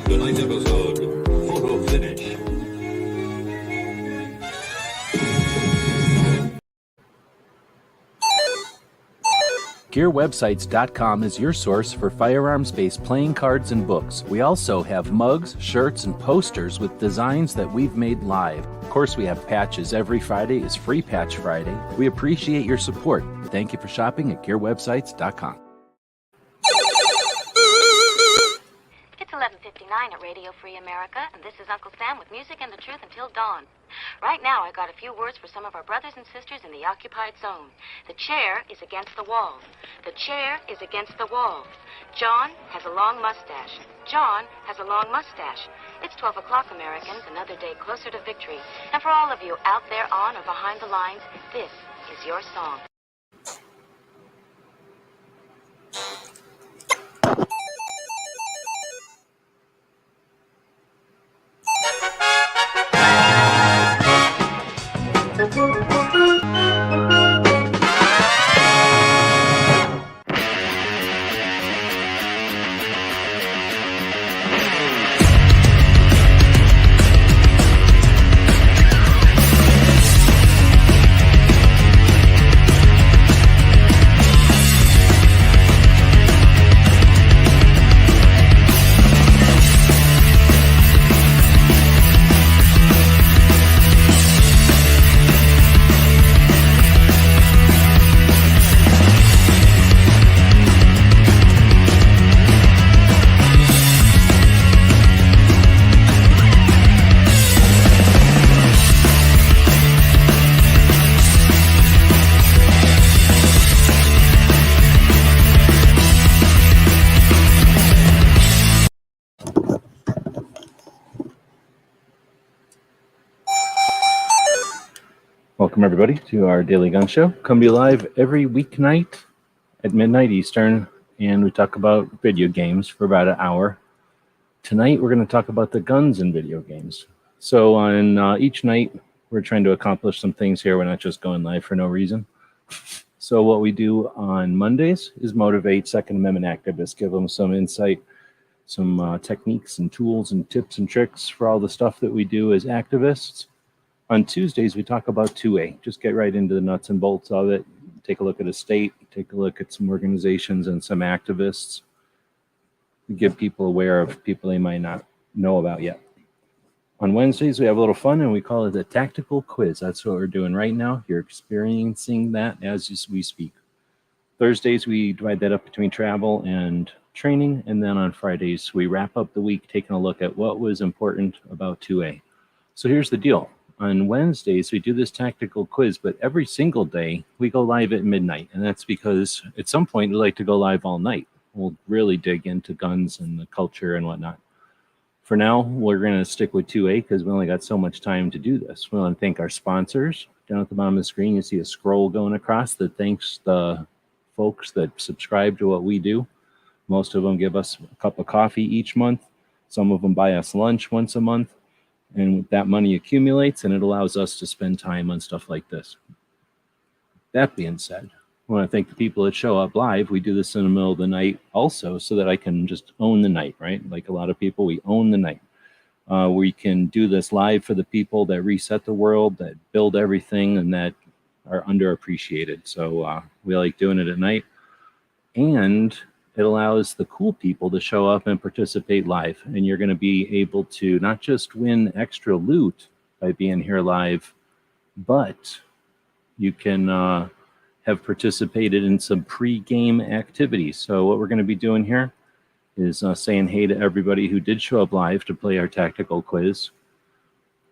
Tonight's episode, photo finish. GearWebsites.com is your source for firearms-based playing cards and books. We also have mugs, shirts, and posters with designs that we've made live. Of course, we have patches. Every Friday is Free Patch Friday. We appreciate your support. Thank you for shopping at GearWebsites.com. It's 11:59 at Radio Free America, and this is Uncle Sam with music and the truth until dawn. Right now, I got a few words for some of our brothers and sisters in the occupied zone. The chair is against the wall. The chair is against the wall. John has a long mustache. John has a long mustache. It's 12 o'clock, Americans, another day closer to victory. And for all of you out there on or behind the lines, this is your song. Welcome, everybody, to our Daily Gun Show. Come to you live every weeknight at midnight Eastern, and we talk about video games for about an hour. Tonight, we're going to talk about the guns in video games. So on each night, we're trying to accomplish some things here. We're not just going live for no reason. So what we do on Mondays is motivate Second Amendment activists, give them some insight, some techniques and tools and tips and tricks for all the stuff that we do as activists. On Tuesdays, we talk about 2A. Just get right into the nuts and bolts of it. Take a look at a state, take a look at some organizations and some activists. Get people aware of people they might not know about yet. On Wednesdays, we have a little fun, and we call it a tactical quiz. That's what we're doing right now. You're experiencing that as we speak. Thursdays, we divide that up between travel and training. And then on Fridays, we wrap up the week taking a look at what was important about 2A. So here's the deal. On Wednesdays, we do this tactical quiz, but every single day we go live at midnight. And that's because at some point we like to go live all night. We'll really dig into guns and the culture and whatnot. For now, we're going to stick with 2A because we only got so much time to do this. We want to thank our sponsors. Down at the bottom of the screen, you see a scroll going across that thanks the folks that subscribe to what we do. Most of them give us a cup of coffee each month. Some of them buy us lunch once a month. And that money accumulates, and it allows us to spend time on stuff like this. That being said, I want to thank the people that show up live. We do this in the middle of the night also so that I can just own the night, right? Like a lot of people, we own the night. We can do this live for the people that reset the world, that build everything, and that are underappreciated. So we like doing it at night. And it allows the cool people to show up and participate live. And you're going to be able to not just win extra loot by being here live, but you can have participated in some pre-game activities. So what we're going to be doing here is saying hey to everybody who did show up live to play our tactical quiz.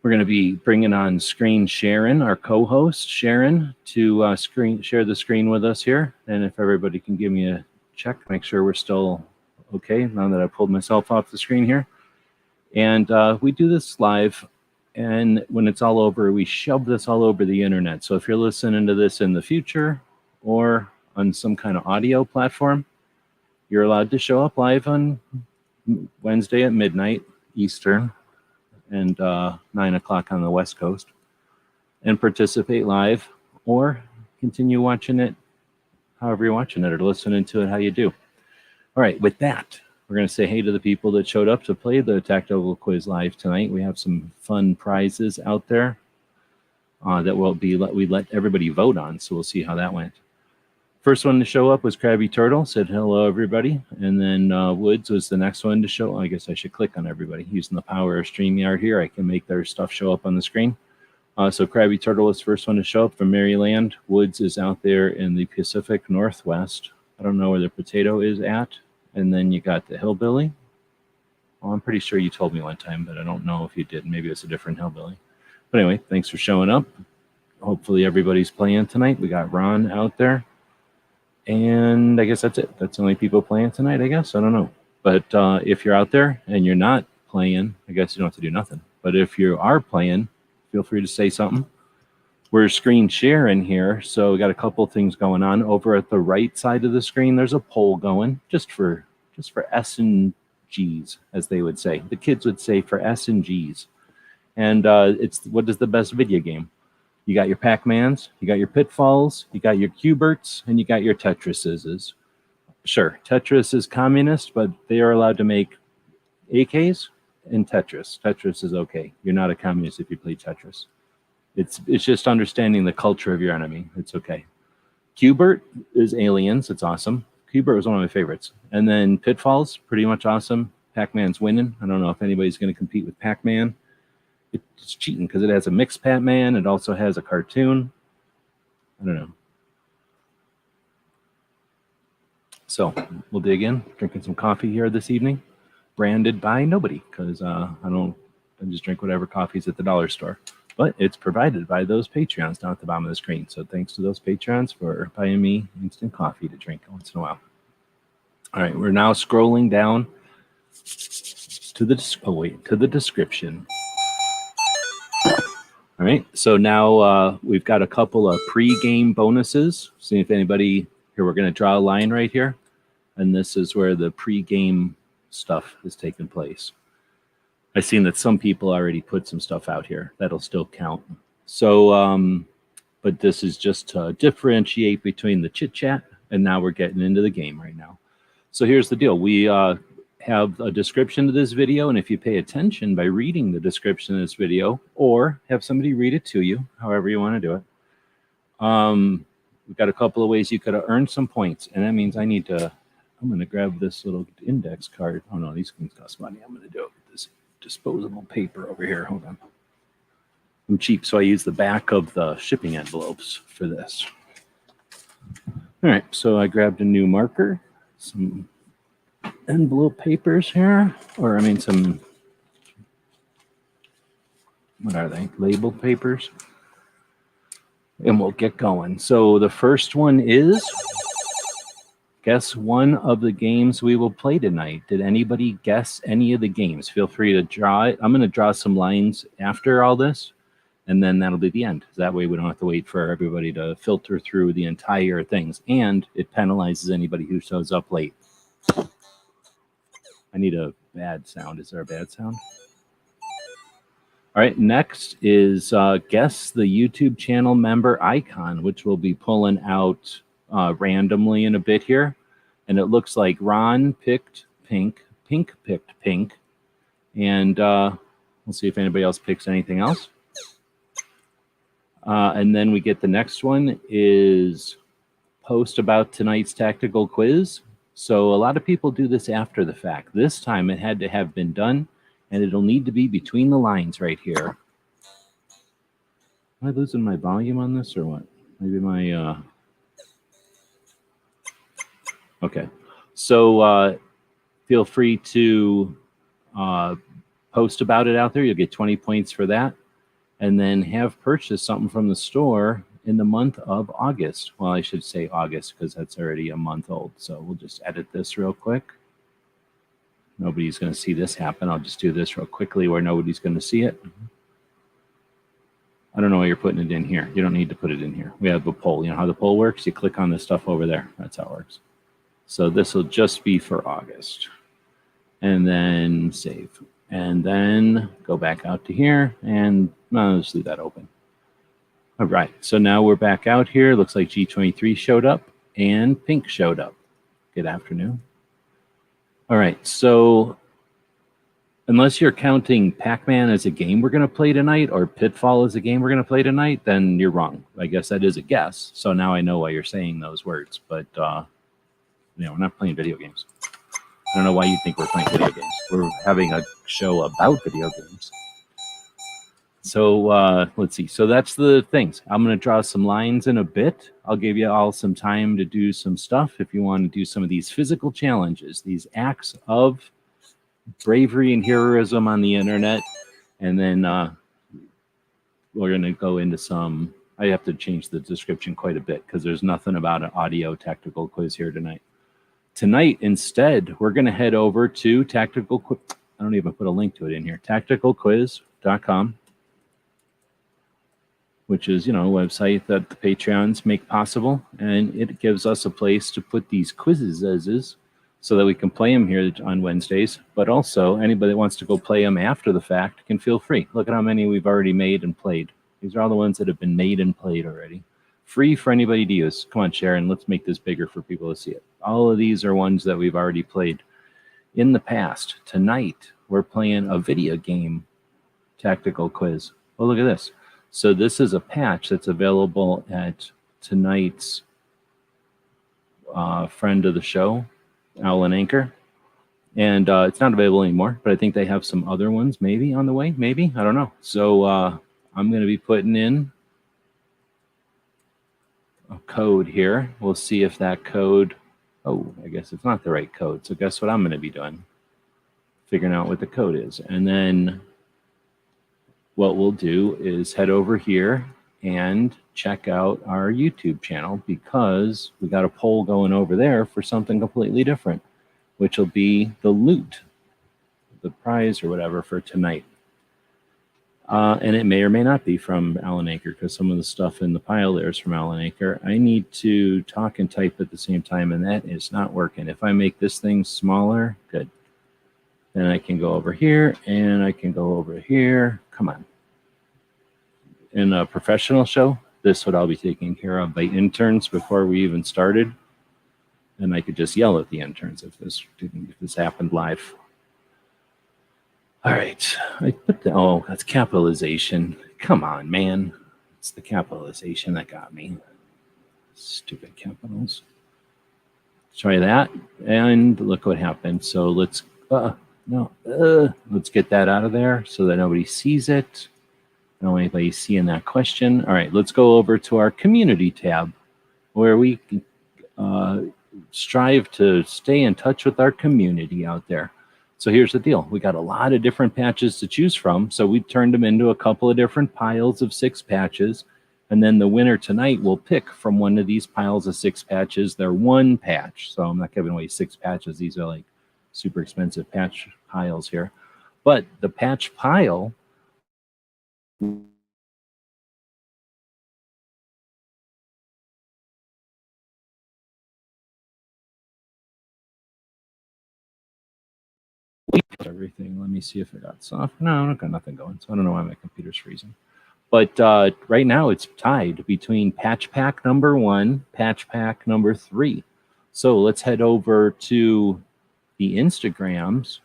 We're going to be bringing on screen Sharon, our co-host Sharon, to share the screen with us here. And if everybody can give me a check, make sure we're still okay now that I pulled myself off the screen here. And we do this live, and when it's all over, we shove this all over the internet. So if you're listening to this in the future or on some kind of audio platform, you're allowed to show up live on Wednesday at midnight Eastern and 9 o'clock on the West Coast and participate live, or continue watching it however you're watching it or listening to it, how you do. All right, with that, we're going to say hey to the people that showed up to play the Tactical Quiz Live tonight. We have some fun prizes out there that we let everybody vote on, so we'll see how that went. First one to show up was Krabby Turtle, said hello everybody, and then Woods was the next one to show. I guess I should click on everybody. Using the power of StreamYard here, I can make their stuff show up on the screen. So Krabby Turtle was the first one to show up from Maryland. Woods is out there in the Pacific Northwest. I don't know where the potato is at. And then you got the hillbilly. Well, I'm pretty sure you told me one time, but I don't know if you did. Maybe it's a different hillbilly. But anyway, thanks for showing up. Hopefully everybody's playing tonight. We got Ron out there. And I guess that's it. That's the only people playing tonight, I guess. I don't know. But if you're out there and you're not playing, I guess you don't have to do nothing. But if you are playing, feel free to say something. We're screen sharing here, so we got a couple things going on. Over at the right side of the screen, there's a poll going, just for S and G's, as they would say. The kids would say for S and G's. And it's what is the best video game? You got your Pac-Mans, you got your Pitfalls, you got your Q*berts, and you got your Tetrises. Sure, Tetris is communist, but they are allowed to make AKs and Tetris. Tetris is okay. You're not a communist if you play Tetris. It's just understanding the culture of your enemy. It's okay. Q*bert is Aliens. It's awesome. Q*bert was one of my favorites. And then Pitfalls, pretty much awesome. Pac-Man's winning. I don't know if anybody's going to compete with Pac-Man. It's cheating because it has a mixed Pac-Man. It also has a cartoon. I don't know. So we'll dig in. Drinking some coffee here this evening. Branded by nobody because I just drink whatever coffee's at the dollar store. But it's provided by those Patreons down at the bottom of the screen. So thanks to those Patreons for buying me instant coffee to drink once in a while. All right, we're now scrolling down to the description. All right, so now we've got a couple of pre-game bonuses. See if anybody here. We're going to draw a line right here, and this is where the pre-game stuff is taking place. I've seen that some people already put some stuff out here. That'll still count. So, but this is just to differentiate between the chit-chat, and now we're getting into the game right now. So here's the deal. We have a description of this video, and if you pay attention by reading the description of this video, or have somebody read it to you, however you want to do it, we've got a couple of ways you could have earned some points, and that means I'm going to grab this little index card. Oh, no, these things cost money. I'm going to do it with this disposable paper over here. Hold on. I'm cheap, so I use the back of the shipping envelopes for this. All right, so I grabbed a new marker, some envelope papers here, or I mean some, what are they? Label papers. And we'll get going. So the first one is, guess one of the games we will play tonight. Did anybody guess any of the games? Feel free to draw it. I'm going to draw some lines after all this, and then that'll be the end. That way we don't have to wait for everybody to filter through the entire things, and it penalizes anybody who shows up late. I need a bad sound. Is there a bad sound? All right, next is guess the YouTube channel member icon, which we'll be pulling out randomly in a bit here. And it looks like Ron picked pink, Pink picked pink, and we'll see if anybody else picks anything else. And then we get the next one is post about tonight's tactical quiz. So a lot of people do this after the fact. This time it had to have been done, and it'll need to be between the lines right here. Am I losing my volume on this or what? Maybe my... Okay. So feel free to post about it out there. You'll get 20 points for that. And then have purchased something from the store in the month of August. Well, I should say August because that's already a month old. So we'll just edit this real quick. Nobody's going to see this happen. I'll just do this real quickly where nobody's going to see it. I don't know why you're putting it in here. You don't need to put it in here. We have a poll. You know how the poll works? You click on this stuff over there. That's how it works. So this will just be for August. And then save. And then go back out to here. And I'll just leave that open. All right, so now we're back out here. Looks like G23 showed up and Pink showed up. Good afternoon. All right, so unless you're counting Pac-Man as a game we're going to play tonight or Pitfall as a game we're going to play tonight, then you're wrong. I guess that is a guess. So now I know why you're saying those words. But, we're not playing video games. I don't know why you think we're playing video games. We're having a show about video games. So let's see. So that's the things. I'm going to draw some lines in a bit. I'll give you all some time to do some stuff if you want to do some of these physical challenges, these acts of bravery and heroism on the internet. And then we're going to go into some. I have to change the description quite a bit because there's nothing about an audio tactical quiz here tonight. Tonight, instead, we're going to head over to Tactical Quiz. I don't even put a link to it in here. Tacticalquiz.com, which is, a website that the Patreons make possible. And it gives us a place to put these quizzes as is so that we can play them here on Wednesdays. But also, anybody that wants to go play them after the fact can feel free. Look at how many we've already made and played. These are all the ones that have been made and played already. Free for anybody to use. Come on, Sharon, let's make this bigger for people to see it. All of these are ones that we've already played in the past. Tonight, we're playing a video game tactical quiz. Oh, look at this. So this is a patch that's available at tonight's friend of the show, Alan Anchor. And it's not available anymore, but I think they have some other ones maybe on the way. Maybe. I don't know. So I'm going to be putting in a code here. We'll see if that code... Oh, I guess it's not the right code. So guess what I'm going to be doing? Figuring out what the code is. And then what we'll do is head over here and check out our YouTube channel because we got a poll going over there for something completely different, which will be the loot, the prize or whatever for tonight. And it may or may not be from Alan Anchor because some of the stuff in the pile there is from Alan Anchor. I need to talk and type at the same time, and that is not working. If I make this thing smaller, good. Then I can go over here, and I can go over here. Come on. In a professional show, this would all be taken care of by interns before we even started. And I could just yell at the interns if this happened live. All right, I put the, oh, that's capitalization. Come on, man. It's the capitalization that got me. Stupid capitals. Try that, and look what happened. So let's, let's get that out of there so that nobody sees it. No anybody seeing that question. All right, let's go over to our community tab where we strive to stay in touch with our community out there. So here's the deal. We got a lot of different patches to choose from. So we turned them into a couple of different piles of 6 patches. And then the winner tonight will pick from one of these piles of 6 patches their one patch. So I'm not giving away 6 patches. These are like super expensive patch piles here. But the patch pile everything. Let me see if it got soft. No, I got nothing going. So I don't know why my computer's freezing. But right now it's tied between patch pack number 1, patch pack number 3. So let's head over to the Instagrams.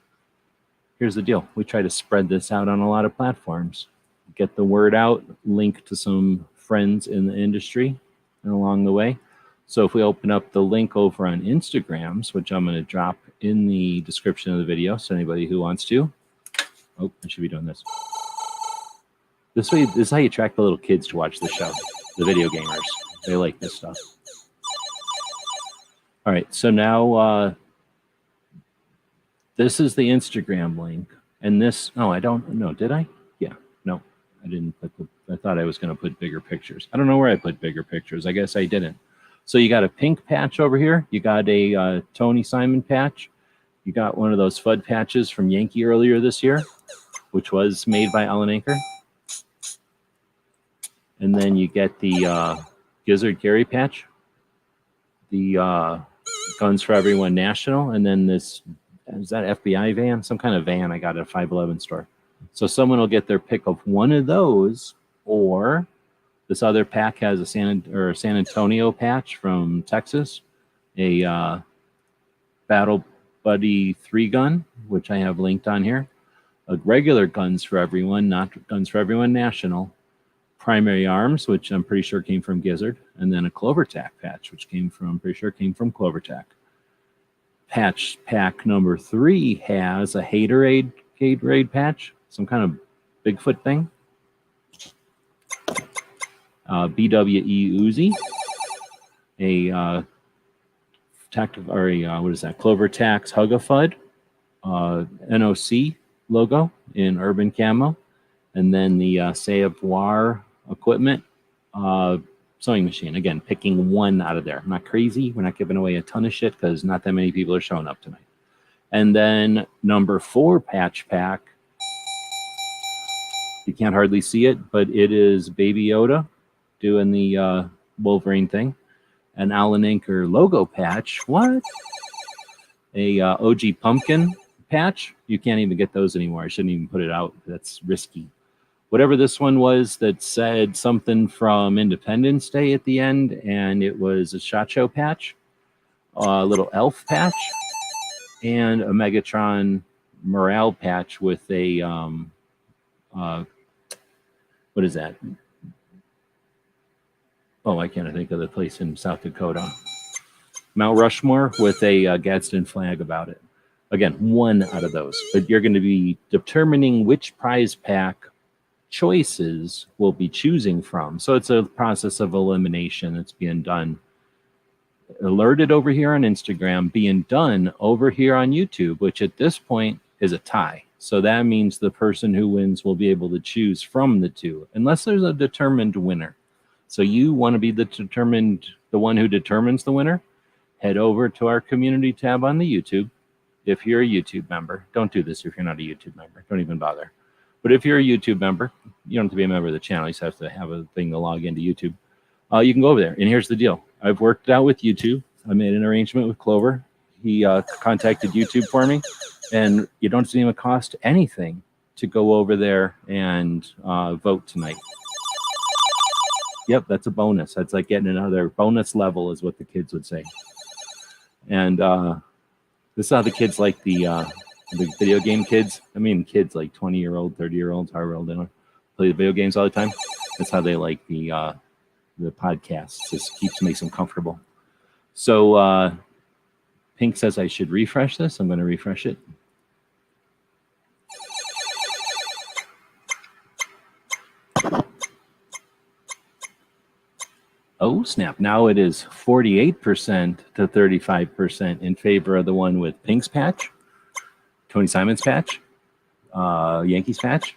Here's the deal. We try to spread this out on a lot of platforms. Get the word out, link to some friends in the industry and along the way. So if we open up the link over on Instagrams, which I'm going to drop in the description of the video, so anybody who wants to. Oh, I should be doing this. This way, this is how you attract the little kids to watch the show, the video gamers. They like this stuff. All right, so now this is the Instagram link. And this, oh, I don't know, did I? Yeah, no, I didn't put the, I thought I was going to put bigger pictures. I don't know where I put bigger pictures. I guess I didn't. So you got a pink patch over here. You got a Tony Simon patch. You got one of those FUD patches from Yankee earlier this year, which was made by Alan Anchor. And then you get the Gizzard Gary patch, the Guns for Everyone National, and then this, is that FBI van? Some kind of van I got at a 511 store. So someone will get their pick of one of those, or this other pack has a San Antonio patch from Texas, a battle Buddy 3-gun, which I have linked on here. A regular Guns for Everyone, not Guns for Everyone National. Primary Arms, which I'm pretty sure came from Gizzard. And then a CloverTac patch, which came from CloverTac. Patch pack number 3 has a Haterade patch, some kind of Bigfoot thing. BWE Uzi, a tactical, or a what is that? CloverTac Hug-a-Fud, NOC logo in urban camo, and then the Savoir equipment sewing machine. Again, picking one out of there. I'm not crazy. We're not giving away a ton of shit because not that many people are showing up tonight. And then number 4 patch pack. You can't hardly see it, but it is Baby Yoda doing the Wolverine thing. An Alan Anker logo patch. What? A OG Pumpkin patch. You can't even get those anymore. I shouldn't even put it out. That's risky. Whatever this one was that said something from Independence Day at the end, and it was a SHOT Show patch, a little elf patch, and a Megatron morale patch with a what is that? Oh, I can't think of the place in South Dakota. Mount Rushmore with a Gadsden flag about it. Again, one out of those. But you're going to be determining which prize pack choices we'll be choosing from. So it's a process of elimination that's being done. Alerted over here on Instagram, being done over here on YouTube, which at this point is a tie. So that means the person who wins will be able to choose from the two, unless there's a determined winner. So you want to be the one who determines the winner? Head over to our community tab on the YouTube. If you're a YouTube member, don't do this if you're not a YouTube member. Don't even bother. But if you're a YouTube member, you don't have to be a member of the channel. You just have to have a thing to log into YouTube. You can go over there. And here's the deal. I've worked it out with YouTube. I made an arrangement with Clover. He contacted YouTube for me. And you don't even cost anything to go over there and vote tonight. Yep, that's a bonus. That's like getting another bonus level is what the kids would say. And this is how the kids like the video game kids. I mean, kids like 20-year-old, 30-year-olds, however old they are, play the video games all the time. That's how they like the podcasts. Just makes them comfortable. So Pink says I should refresh this. I'm going to refresh it. Oh, snap. Now it is 48% to 35% in favor of the one with Pink's patch, Tony Simon's patch, Yankees patch,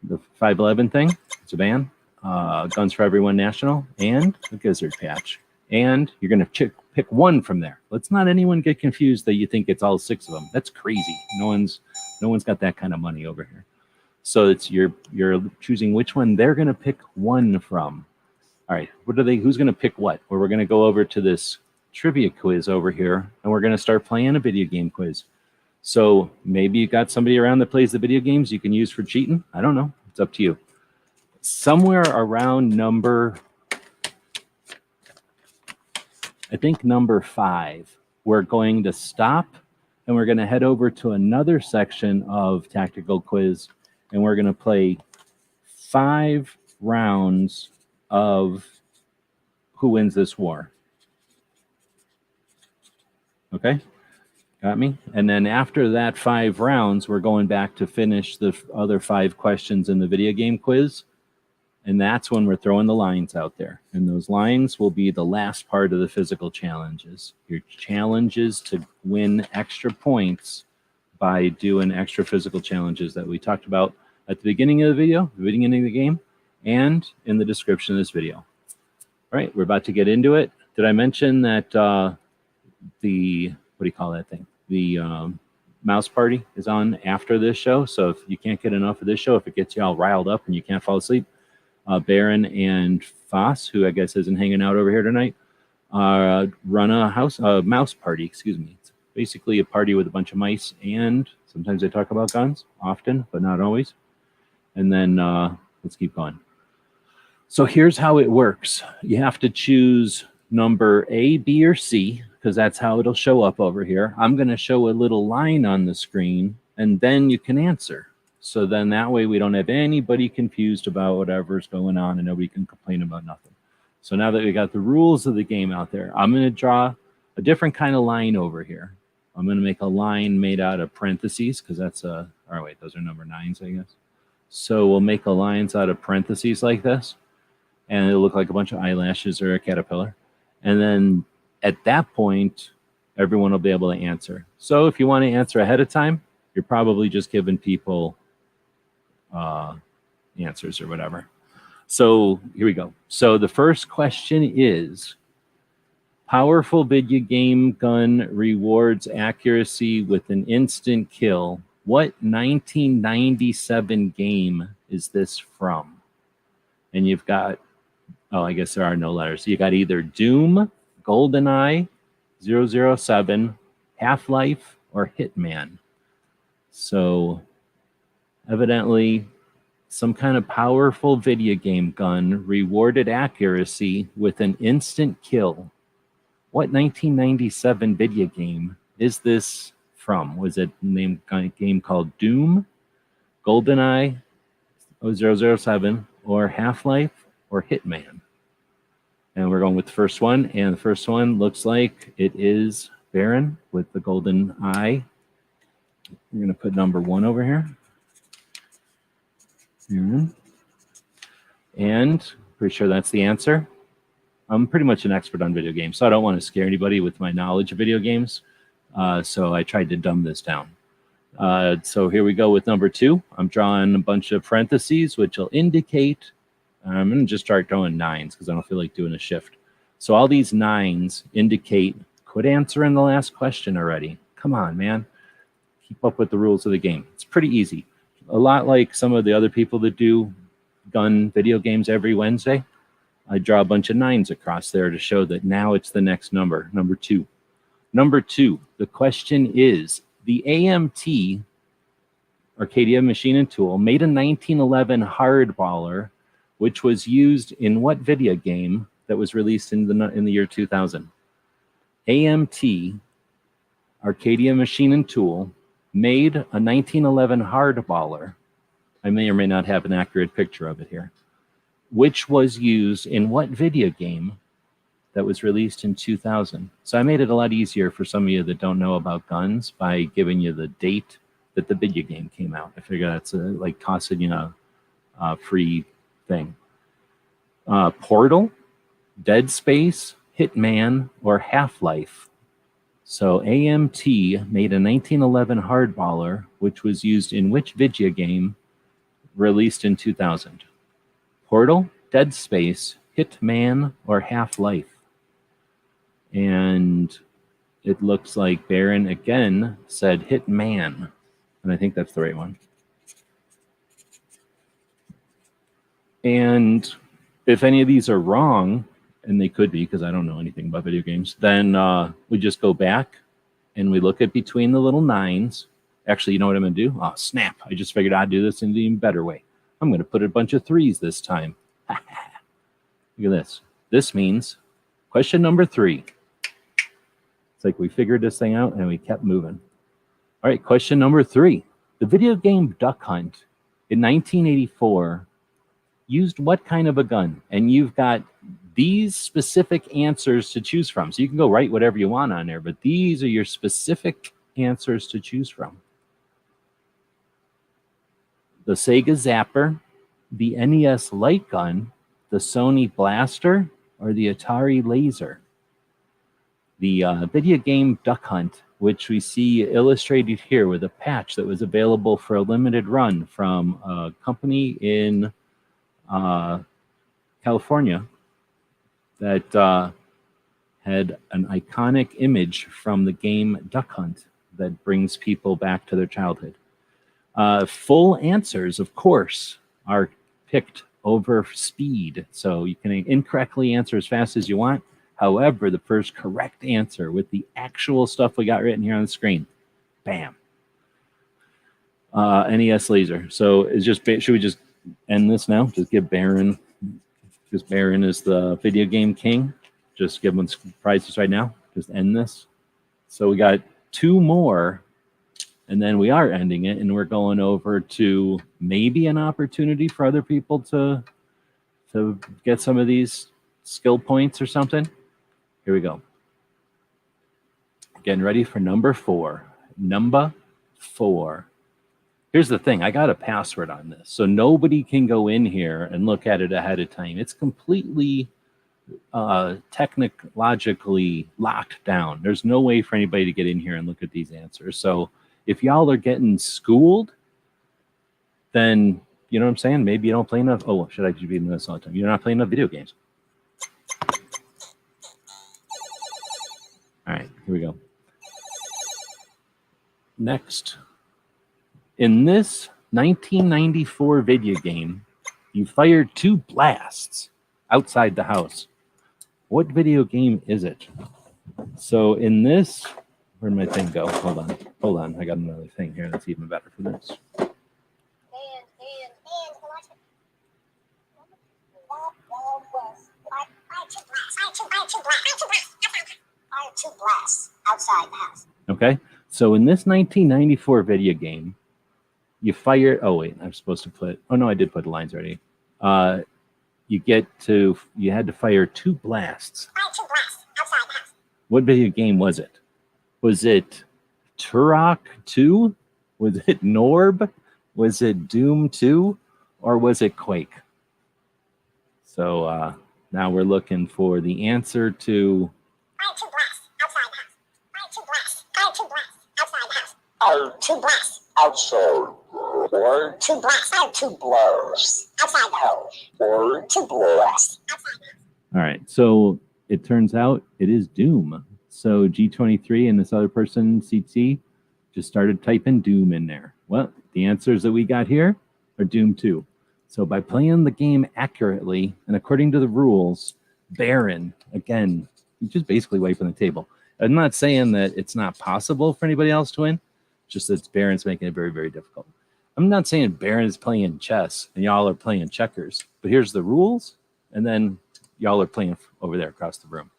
the 511 thing, it's a band, Guns for Everyone National, and the Gizzard patch. And you're going to pick one from there. Let's not anyone get confused that you think it's all 6 of them. That's crazy. No one's got that kind of money over here. So it's you're choosing which one they're going to pick one from. All right, who's going to pick what? Well, we're going to go over to this trivia quiz over here, and we're going to start playing a video game quiz. So maybe you got somebody around that plays the video games you can use for cheating. I don't know. It's up to you. Somewhere around number 5, we're going to stop, and we're going to head over to another section of Tactical Quiz, and we're going to play 5 rounds of Who Wins This War. Okay? Got me? And then after that 5 rounds, we're going back to finish the other 5 questions in the video game quiz. And that's when we're throwing the lines out there. And those lines will be the last part of the physical challenges. Your challenges to win extra points by doing extra physical challenges that we talked about at the beginning of the video, the beginning of the game, and in the description of this video. All right, we're about to get into it. Did I mention that what do you call that thing? The mouse party is on after this show. So if you can't get enough of this show, if it gets you all riled up and you can't fall asleep, Baron and Foss, who I guess isn't hanging out over here tonight, run a mouse party, excuse me. It's basically a party with a bunch of mice, and sometimes they talk about guns, often, but not always. And then let's keep going. So here's how it works. You have to choose number A, B, or C, because that's how it'll show up over here. I'm going to show a little line on the screen, and then you can answer. So then that way we don't have anybody confused about whatever's going on, and nobody can complain about nothing. So now that we got the rules of the game out there, I'm going to draw a different kind of line over here. I'm going to make a line made out of parentheses, because that's a, oh wait, those are number 9s, I guess. So we'll make a lines out of parentheses like this, and it'll look like a bunch of eyelashes or a caterpillar. And then at that point, everyone will be able to answer. So if you want to answer ahead of time, you're probably just giving people answers or whatever. So here we go. So the first question is, powerful video game gun rewards accuracy with an instant kill. What 1997 game is this from? And you've got, oh, I guess there are no letters. You got either Doom, GoldenEye, 007, Half-Life, or Hitman. So evidently, some kind of powerful video game gun rewarded accuracy with an instant kill. What 1997 video game is this from? Was it a game called Doom, GoldenEye, 007, or Half-Life, or Hitman? And we're going with the first one, and the first one looks like it is Baron with the golden eye. We're going to put number 1 over here. And pretty sure that's the answer. I'm pretty much an expert on video games, so I don't want to scare anybody with my knowledge of video games. So I tried to dumb this down. So here we go with number 2. I'm drawing a bunch of parentheses, which will indicate, I'm going to just start drawing 9s because I don't feel like doing a shift. So all these 9s indicate, quit answering the last question already. Come on, man. Keep up with the rules of the game. It's pretty easy. A lot like some of the other people that do gun video games every Wednesday. I draw a bunch of 9s across there to show that now it's the next number, number 2. Number 2, the question is, the AMT, Arcadia Machine and Tool, made a 1911 hardballer, which was used in what video game that was released in the year 2000? AMT, Arcadia Machine and Tool, made a 1911 hardballer. I may or may not have an accurate picture of it here. Which was used in what video game that was released in 2000? So I made it a lot easier for some of you that don't know about guns by giving you the date that the video game came out. I figure that's like tossing you a free thing. Portal, Dead Space, Hitman, or Half-Life. So AMT made a 1911 hardballer, which was used in which video game released in 2000? Portal, Dead Space, Hitman, or Half-Life? And it looks like Baron again said Hitman. And I think that's the right one. And if any of these are wrong, and they could be because I don't know anything about video games, then we just go back and we look at between the little 9s. Actually, you know what I'm going to do? Oh, snap. I just figured I'd do this in an even better way. I'm going to put a bunch of 3s this time. Look at this. This means question number 3. It's like we figured this thing out and we kept moving. All right, question number 3. The video game Duck Hunt in 1984 used what kind of a gun? And you've got these specific answers to choose from. So you can go write whatever you want on there, but these are your specific answers to choose from. The Sega Zapper, the NES Light Gun, the Sony Blaster, or the Atari Laser. The video game Duck Hunt, which we see illustrated here with a patch that was available for a limited run from a company in California that had an iconic image from the game Duck Hunt that brings people back to their childhood. Full answers, of course, are picked over speed. So you can incorrectly answer as fast as you want. However, the first correct answer with the actual stuff we got written here on the screen, bam. NES Laser. So it's just, should we just end this now? Just give Baron, because Baron is the video game king. Just give him prizes right now. just end this. So we got 2 more, and then we are ending it, and we're going over to maybe an opportunity for other people to get some of these skill points or something. Here we go. Getting ready for number 4. Number 4. Here's the thing. I got a password on this, so nobody can go in here and look at it ahead of time. It's completely technologically locked down. There's no way for anybody to get in here and look at these answers. So if y'all are getting schooled, then you know what I'm saying? Maybe you don't play enough. Oh, should I be doing this all the time? You're not playing enough video games. All right, here we go. Next. In this 1994 video game, you fired 2 blasts outside the house. What video game is it? So in this, where'd my thing go? Hold on. I got another thing here that's even better for this. Fired 2 blasts outside the house. Okay, so in this 1994 video game, you fire. Oh wait, I'm supposed to put. Oh no, I did put the lines already. You had to fire 2 blasts. Fired 2 blasts outside the house. What video game was it? Was it Turok 2? Was it Norb? Was it Doom 2? Or was it Quake? So now we're looking for the answer to. Fired 2 blasts outside the house. Fired 2 blasts. Fired 2 blasts outside the house. Fired 2 blasts outside. Or 2 blasts. Fired 2 blows outside the house. Or 2 blows outside the house. All right, so it turns out it is Doom. So G23 and this other person, CT, just started typing Doom in there. Well, the answers that we got here are Doom 2. So by playing the game accurately and according to the rules, Baron, again, you're just basically wiping the table. I'm not saying that it's not possible for anybody else to win, just that Baron's making it very, very difficult. I'm not saying Baron's playing chess and y'all are playing checkers, but here's the rules, and then y'all are playing over there across the room.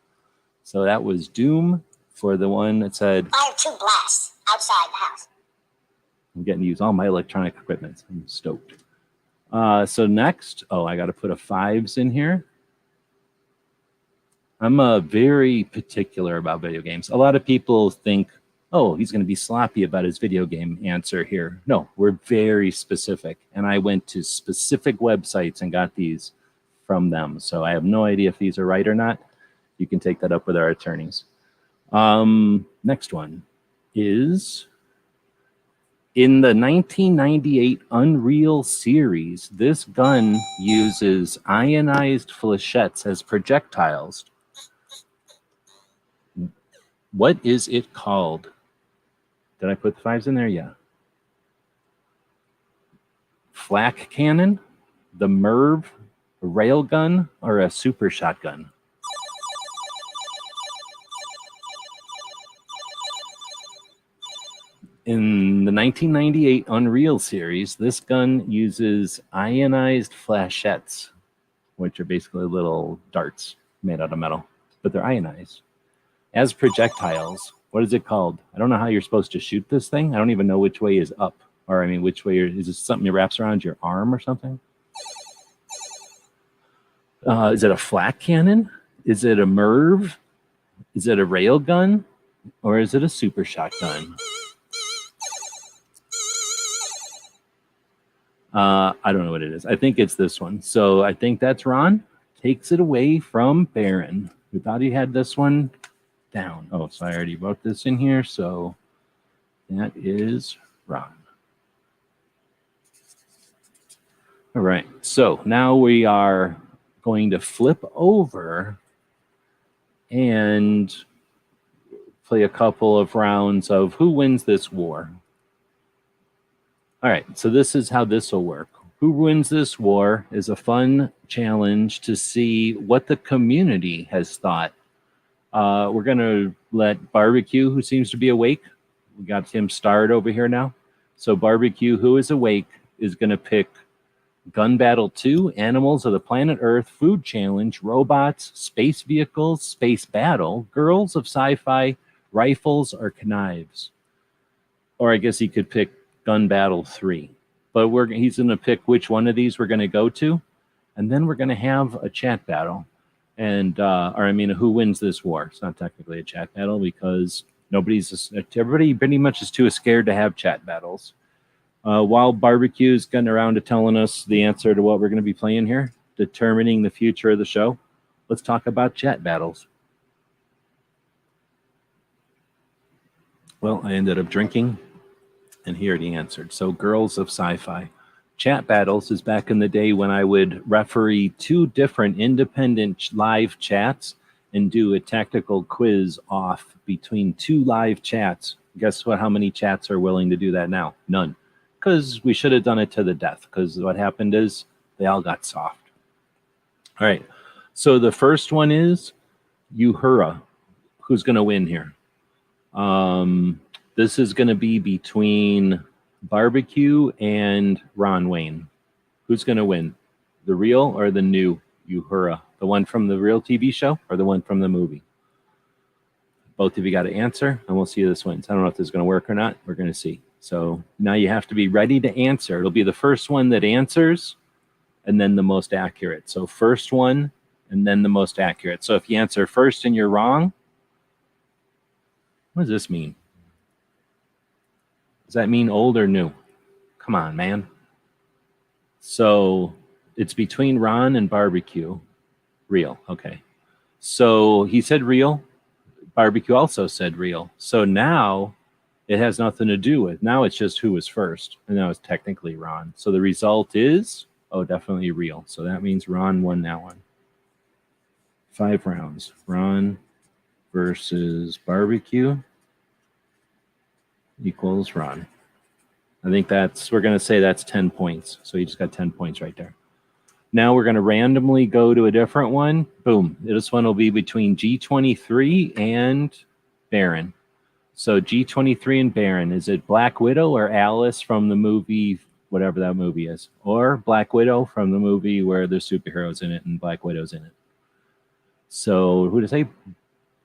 So that was Doom for the one that said. Fired 2 blasts outside the house. I'm getting to use all my electronic equipment. I'm stoked. So next, I got to put a 5s in here. I'm very particular about video games. A lot of people think, oh, he's going to be sloppy about his video game answer here. No, we're very specific. And I went to specific websites and got these from them. So I have no idea if these are right or not. You can take that up with our attorneys. Next one is in the 1998 Unreal series, this gun uses ionized flechettes as projectiles. What is it called? Did I put the 5s in there? Yeah. Flak cannon, the Merv, a railgun, or a super shotgun? In the 1998 Unreal series, this gun uses ionized flechettes, which are basically little darts made out of metal, but they're ionized. As projectiles, what is it called? I don't know how you're supposed to shoot this thing. I don't even know which way is up. Or, I mean, which way is this something that wraps around your arm or something? Is it a flak cannon? Is it a Merv? Is it a railgun? Or is it a super shotgun? I don't know what it is. I think it's this one. So I think that's Ron. Takes it away from Baron, who thought he had this one down. Oh, so I already wrote this in here. So that is Ron. All right. So now we are going to flip over and play a couple of rounds of who wins this war. All right, so this is how this will work. Who wins this war is a fun challenge to see what the community has thought. We're going to let Barbecue, who seems to be awake, we got him starred over here now. So Barbecue, who is awake, is going to pick Gun Battle 2, Animals of the Planet Earth, Food Challenge, Robots, Space Vehicles, Space Battle, Girls of Sci-Fi, Rifles, or Knives. Or I guess he could pick Gun Battle 3. But he's going to pick which one of these we're going to go to. And then we're going to have a chat battle. And, who wins this war? It's not technically a chat battle because everybody pretty much is too scared to have chat battles. While Barbecue's getting around to telling us the answer to what we're going to be playing here, determining the future of the show, let's talk about chat battles. Well, I ended up drinking, and he already answered. So, Girls of Sci-Fi. Chat battles is back in the day when I would referee 2 different independent live chats and do a tactical quiz off between 2 live chats. Guess what? How many chats are willing to do that now? None. Because we should have done it to the death. Because what happened is they all got soft. All right. So the first one is Uhura. Who's going to win here? This is going to be between Barbecue and Ron Wayne. Who's going to win? The real or the new Uhura? The one from the real TV show or the one from the movie? Both of you got to answer, and we'll see who this wins. I don't know if this is going to work or not. We're going to see. So now you have to be ready to answer. It'll be the first one that answers and then the most accurate. So first one and then the most accurate. So if you answer first and you're wrong, what does this mean? Does that mean old or new? Come on, man. So it's between Ron and Barbecue. Real. Okay. So he said real. Barbecue also said real. So now it has nothing to do with. Now it's just who was first. And that was technically Ron. So the result is, definitely real. So that means Ron won that one. 5 rounds. Ron versus Barbecue equals Ron. I think we're going to say that's 10 points. So you just got 10 points right there. Now we're going to randomly go to a different one. Boom. This one will be between G23 and Baron. So G23 and Baron, is it Black Widow or Alice from the movie, whatever that movie is? Or Black Widow from the movie where there's superheroes in it and Black Widow's in it? So who to say?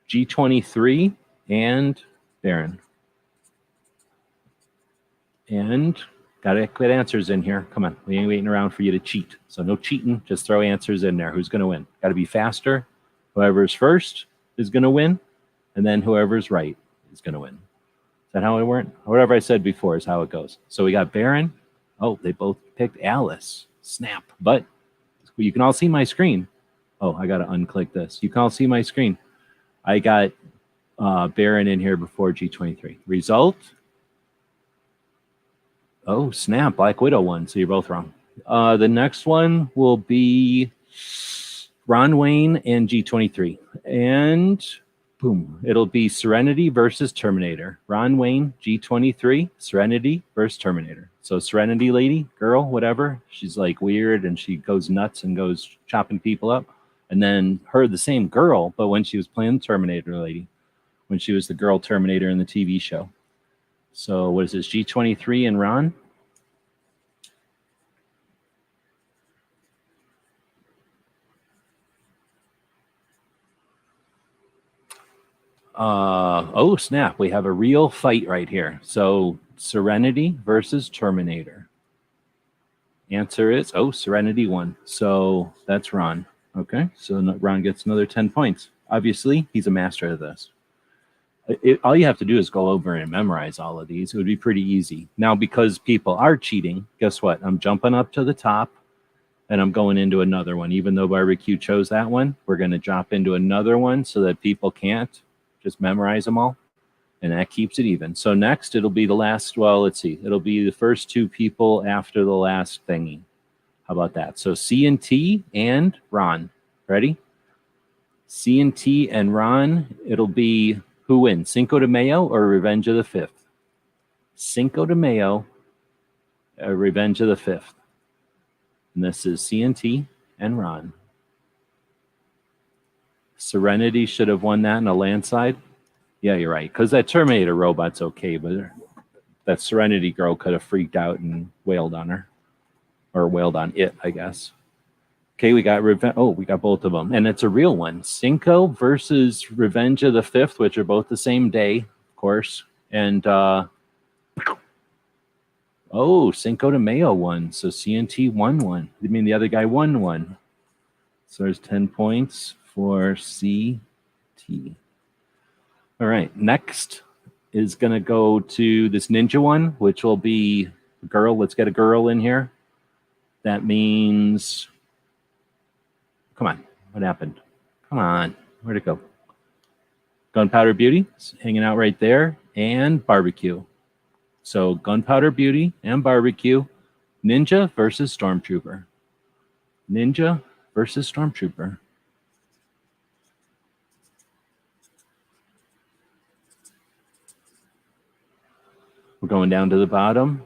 G23 and Baron. And got to put answers in here. Come on, we ain't waiting around for you to cheat. So no cheating, just throw answers in there. Who's going to win? Got to be faster. Whoever's first is going to win, and then whoever's right is going to win. Is that how it went? Whatever I said before is how it goes. So we got Baron. Oh, they both picked Alice. Snap. But you can all see my screen. Oh, I got to unclick this. You can all see my screen. I got Baron in here before G23. Result. Oh, snap. Black Widow won. So you're both wrong. The next one will be Ron Wayne and G23. And boom, it'll be Serenity versus Terminator. Ron Wayne, G23, Serenity versus Terminator. So Serenity lady, girl, whatever, she's like weird and she goes nuts and goes chopping people up. And then the same girl, but when she was playing Terminator lady, when she was the girl Terminator in the TV show. So what is this, G23 and Ron? Oh, snap. We have a real fight right here. So Serenity versus Terminator. Answer is, Serenity won. So that's Ron. Okay, so Ron gets another 10 points. Obviously, he's a master of this. All you have to do is go over and memorize all of these. It would be pretty easy. Now, because people are cheating, guess what? I'm jumping up to the top, and I'm going into another one. Even though Barbecue chose that one, we're going to drop into another one so that people can't just memorize them all, and that keeps it even. So next, it'll be the last, let's see. It'll be the first 2 people after the last thingy. How about that? So C&T and Ron. Ready? C&T and Ron, it'll be who wins, Cinco de Mayo or Revenge of the 5th? Cinco de Mayo or Revenge of the 5th. And this is C&T and Ron. Serenity should have won that in a landslide. Yeah, you're right. Because that Terminator robot's okay, but that Serenity girl could have freaked out and wailed on her. or wailed on it, I guess. Okay, we got we got both of them, and it's a real one. Cinco versus Revenge of the Fifth, which are both the same day, of course. And Cinco de Mayo won, so CNT won one. I mean, the other guy won one. So there's 10 points for CT. All right, next is going to go to this ninja one, which will be a girl. Let's get a girl in here. That means, come on, what happened? Come on, where'd it go? Gunpowder Beauty, hanging out right there, and Barbecue. So Gunpowder Beauty and Barbecue, Ninja versus Stormtrooper. Ninja versus Stormtrooper. We're going down to the bottom.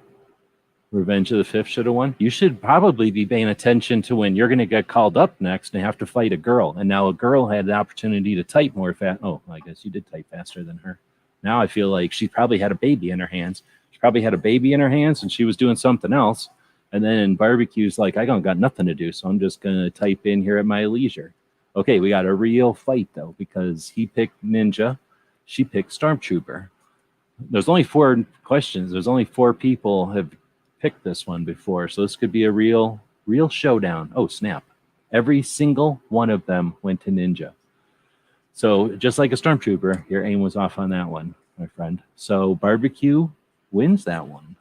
Revenge of the Fifth should have won. You should probably be paying attention to when you're going to get called up next and have to fight a girl. And now a girl had the opportunity to type more fast. Oh, I guess you did type faster than her. Now I feel like she probably had a baby in her hands. She probably had a baby in her hands and she was doing something else. And then Barbecue's like, I don't got nothing to do, so I'm just going to type in here at my leisure. Okay, we got a real fight, though, because he picked Ninja. She picked Stormtrooper. There's only 4 questions. There's only 4 people have picked this one before, so this could be a real showdown. Oh, snap. Every single one of them went to Ninja. So just like a Stormtrooper, your aim was off on that one, my friend. So Barbecue wins that one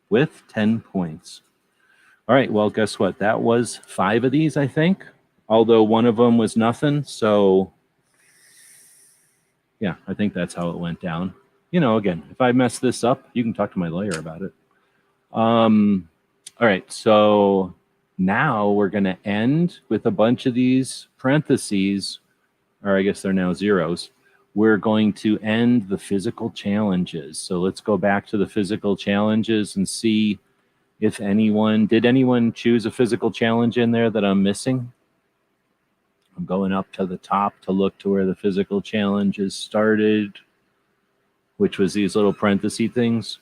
with 10 points. All right, well, guess what? That was 5 of these, I think, although one of them was nothing. So, yeah, I think that's how it went down. You know, again, if I mess this up, you can talk to my lawyer about it. All right, so now we're going to end with a bunch of these parentheses, or I guess they're now zeros. We're going to end the physical challenges. So let's go back to the physical challenges and see if did anyone choose a physical challenge in there that I'm missing? I'm going up to the top to look to where the physical challenges started, which was these little parenthesis things.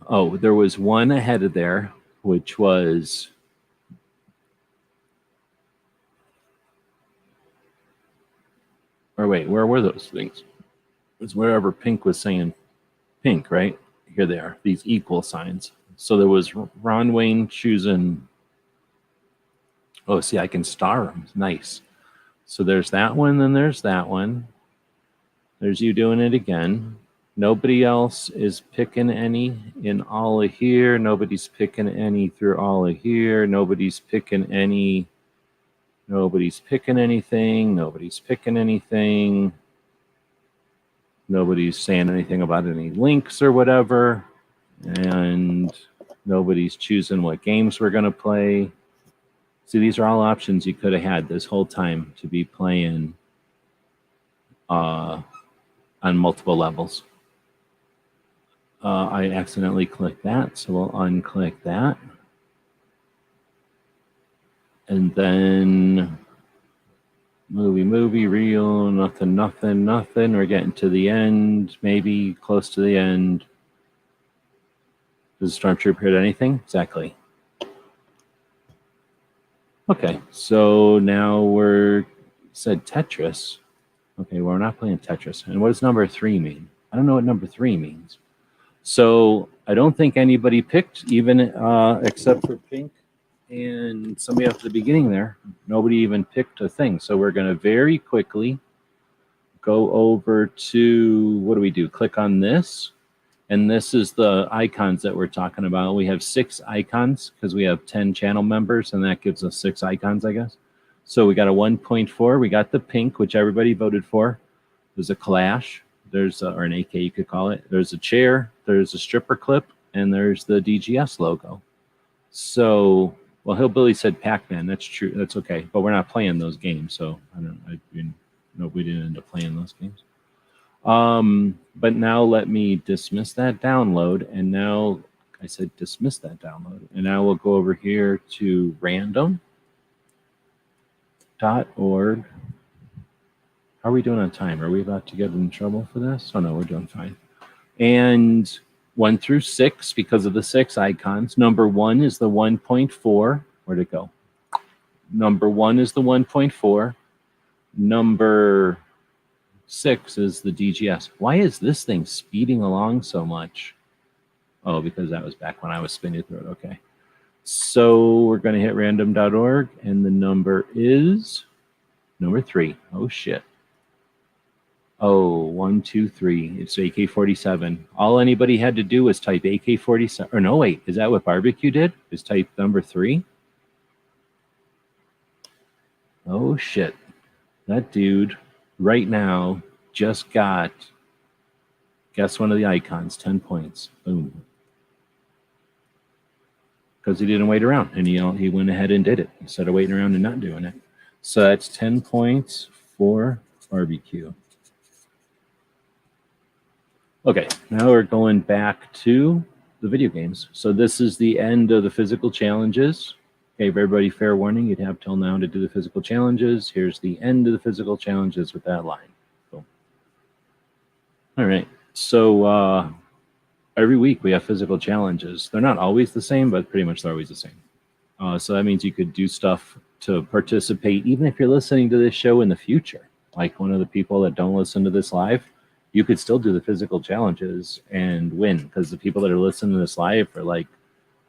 Oh, there was one ahead of there, which was or wait, where were those things? It was wherever Pink was saying pink, right? Here they are, these equal signs. So there was Ron Wayne choosing. Oh, see, I can star them. Nice. So there's that one, then there's that one. There's you doing it again. Nobody else is picking any in all of here. Nobody's picking any through all of here. Nobody's picking any. Nobody's picking anything. Nobody's picking anything. Nobody's saying anything about any links or whatever. And nobody's choosing what games we're going to play. See, these are all options you could have had this whole time to be playing on multiple levels. I accidentally clicked that, so we'll unclick that. And then movie, reel, nothing. We're getting to the end, maybe close to the end. Does Stormtrooper hit anything? Exactly. Okay, so now we're said Tetris. Okay, well, we're not playing Tetris. And what does number 3 mean? I don't know what number 3 means. So I don't think anybody picked, even except for Pink and somebody up at the beginning there. Nobody even picked a thing. So we're going to very quickly go over to, what do we do? Click on this. And this is the icons that we're talking about. We have 6 icons because we have 10 channel members, and that gives us 6 icons, I guess. So we got a 1.4. We got the pink, which everybody voted for. There's a Clash. There's or an AK, you could call it. There's a chair. There's a stripper clip, and there's the DGS logo. So, well, Hillbilly said Pac-Man. That's true. That's okay. But we're not playing those games, so I don't. We didn't end up playing those games. But now let me dismiss that download. And now I said dismiss that download. And now we'll go over here to random.org. How are we doing on time? Are we about to get in trouble for this? Oh, no, we're doing fine. And 1 through 6 because of the 6 icons. Number 1 is the 1.4. Where'd it go? Number 1 is the 1.4. Number 6 is the DGS. Why is this thing speeding along so much? Oh, because that was back when I was spinning through it. Okay. So we're going to hit random.org, and the number is number 3. Oh, shit. Oh, 1, 2, 3. It's AK-47. All anybody had to do was type AK-47. Or no, wait. Is that what Barbecue did? Is type number 3? Oh, shit. That dude right now just got, guess one of the icons, 10 points. Boom. Because he didn't wait around, and he went ahead and did it instead of waiting around and not doing it. So that's 10 points for Barbecue. Okay, now we're going back to the video games. So this is the end of the physical challenges. Gave everybody fair warning. You'd have till now to do the physical challenges. Here's the end of the physical challenges with that line. Boom. All right. So every week we have physical challenges. They're not always the same, but pretty much they're always the same. So that means you could do stuff to participate, even if you're listening to this show in the future. Like one of the people that don't listen to this live, you could still do the physical challenges and win, because the people that are listening to this live are like,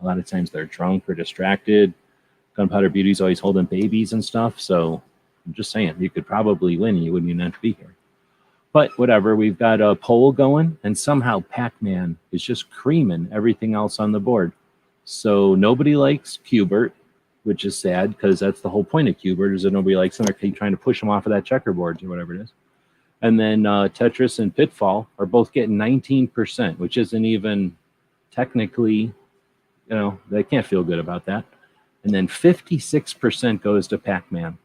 a lot of times they're drunk or distracted. Gunpowder Beauty's always holding babies and stuff. So I'm just saying, you could probably win and you wouldn't even have to be here. But whatever, we've got a poll going, and somehow Pac-Man is just creaming everything else on the board. So nobody likes Q*bert, which is sad, because that's the whole point of Q*bert, is that nobody likes him. They're trying to push him off of that checkerboard or whatever it is. And then Tetris and Pitfall are both getting 19%, which isn't even technically, they can't feel good about that. And then 56% goes to Pac-Man.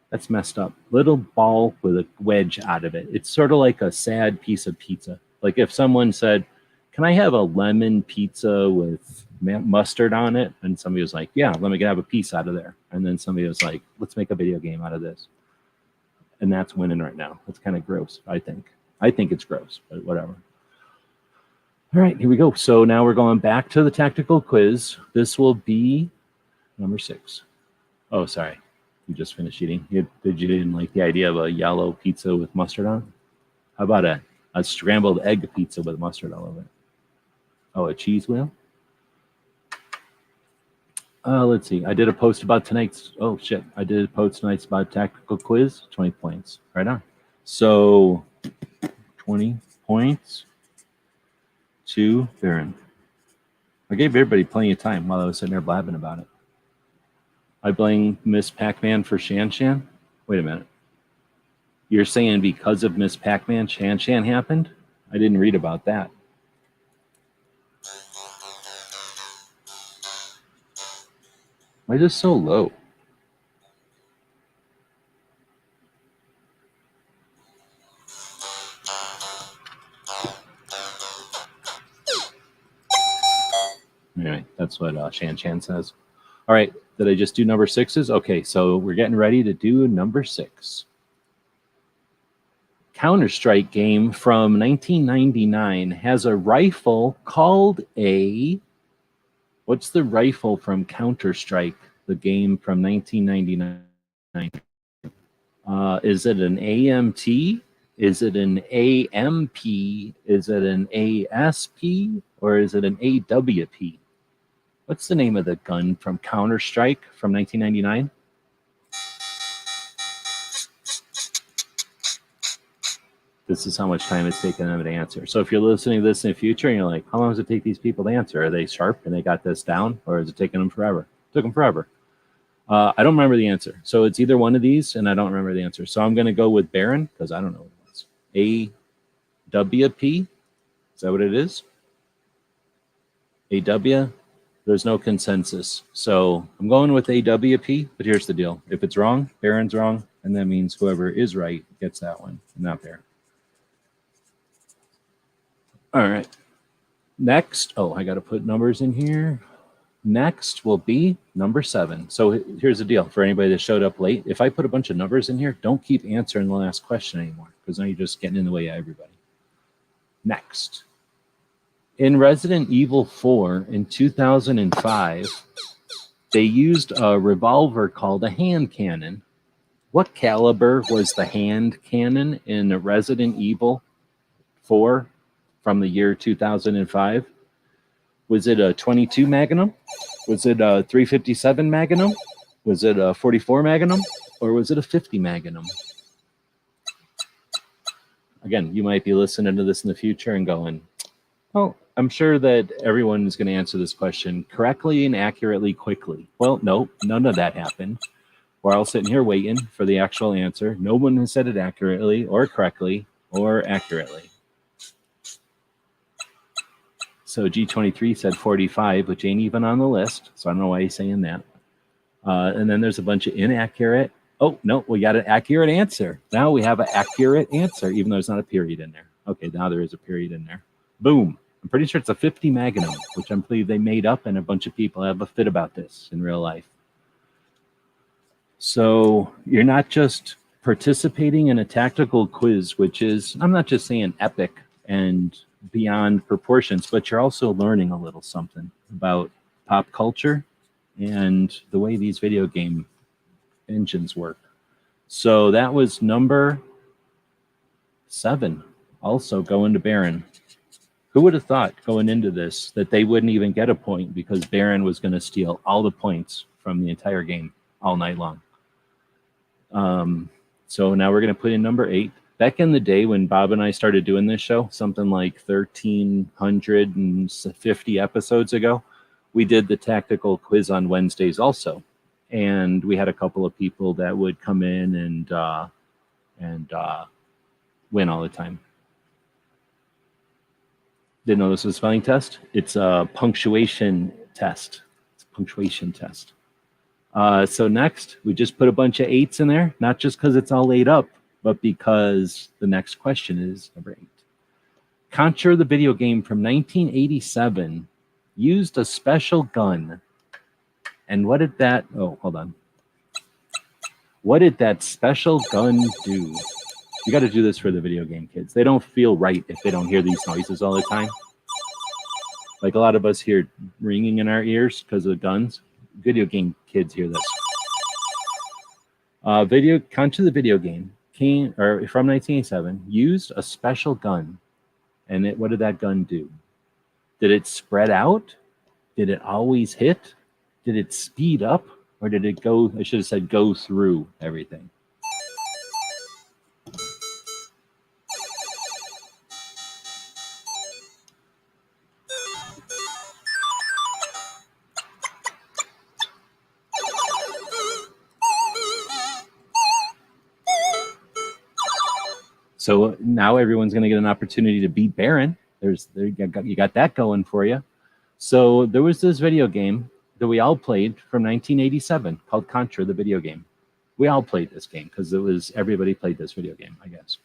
That's messed up. Little ball with a wedge out of it. It's sort of like a sad piece of pizza. Like if someone said, can I have a lemon pizza with mustard on it? And somebody was like, yeah, let me have a piece out of there. And then somebody was like, let's make a video game out of this. And that's winning right now. That's kind of gross, I think. I think it's gross, but whatever. All right, here we go. So now we're going back to the tactical quiz. This will be number 6. Oh, sorry. You just finished eating. You didn't like the idea of a yellow pizza with mustard on it? How about a scrambled egg pizza with mustard all over it? Oh, a cheese wheel? Let's see. I did a post about tonight's. Oh, shit. I did a post tonight's about tactical quiz. 20 points. Right on. So 20 points to Baron. I gave everybody plenty of time while I was sitting there blabbing about it. I blame Miss Pac-Man for Shan Shan. Wait a minute. You're saying because of Miss Pac-Man, Shan Shan happened? I didn't read about that. Why is this so low? Anyway, that's what Shan Shan says. All right, did I just do number 6s? Okay, so we're getting ready to do number 6. Counter-Strike game from 1999 has a rifle called a... What's the rifle from Counter-Strike, the game from 1999? Is it an AMT? Is it an AMP? Is it an ASP? Or is it an AWP? What's the name of the gun from Counter-Strike from 1999? This is how much time it's taken them to answer. So if you're listening to this in the future and you're like, how long does it take these people to answer? Are they sharp and they got this down? Or is it taking them forever? It took them forever. I don't remember the answer. So it's either one of these, and I don't remember the answer. So I'm going to go with Baron, because I don't know what it was. AWP? Is that what it is? AW? There's no consensus. So I'm going with AWP, but here's the deal. If it's wrong, Baron's wrong, and that means whoever is right gets that one, not Baron. All right. Next, I got to put numbers in here. Next will be number 7. So here's the deal for anybody that showed up late. If I put a bunch of numbers in here, don't keep answering the last question anymore, because now you're just getting in the way of everybody. Next. In Resident Evil 4 in 2005, they used a revolver called a hand cannon. What caliber was the hand cannon in Resident Evil 4 from the year 2005? Was it a 22 Magnum? Was it a 357 Magnum? Was it a 44 Magnum? Or was it a 50 Magnum? Again, you might be listening to this in the future and going, well, I'm sure that everyone is going to answer this question correctly and accurately quickly. Well, no, none of that happened. We're all sitting here waiting for the actual answer. No one has said it accurately or correctly or accurately. So G23 said 45, which ain't even on the list. So I don't know why he's saying that. And then there's a bunch of inaccurate. Oh, no, we got an accurate answer. Now we have an accurate answer, even though there's not a period in there. Okay, now there is a period in there. Boom. I'm pretty sure it's a 50 Magnum, which I believe they made up, and a bunch of people have a fit about this in real life. So you're not just participating in a tactical quiz, which is, I'm not just saying epic and beyond proportions, but you're also learning a little something about pop culture and the way these video game engines work. So that was number 7, also going to Baron. Who would have thought going into this that they wouldn't even get a point because Baron was going to steal all the points from the entire game all night long. So now we're going to put in number 8. Back in the day when Bob and I started doing this show, something like 1,350 episodes ago, we did the tactical quiz on Wednesdays also. And we had a couple of people that would come in and win all the time. Didn't know this was a spelling test? It's a punctuation test. It's a punctuation test. So next, we just put a bunch of 8s in there, not just because it's all laid up, but because the next question is number 8. Contra, the video game from 1987, used a special gun. And what did that, oh, hold on. What did that special gun do? You got to do this for the video game kids. They don't feel right if they don't hear these noises all the time. Like a lot of us hear ringing in our ears because of the guns. Video game kids hear this. Contra the video game from 1987 used a special gun. And what did that gun do? Did it spread out? Did it always hit? Did it speed up? Or did it go, I should have said go through everything? So now everyone's going to get an opportunity to beat Baron. You got that going for you. So there was this video game that we all played from 1987 called Contra, the video game. We all played this game because everybody played this video game, I guess.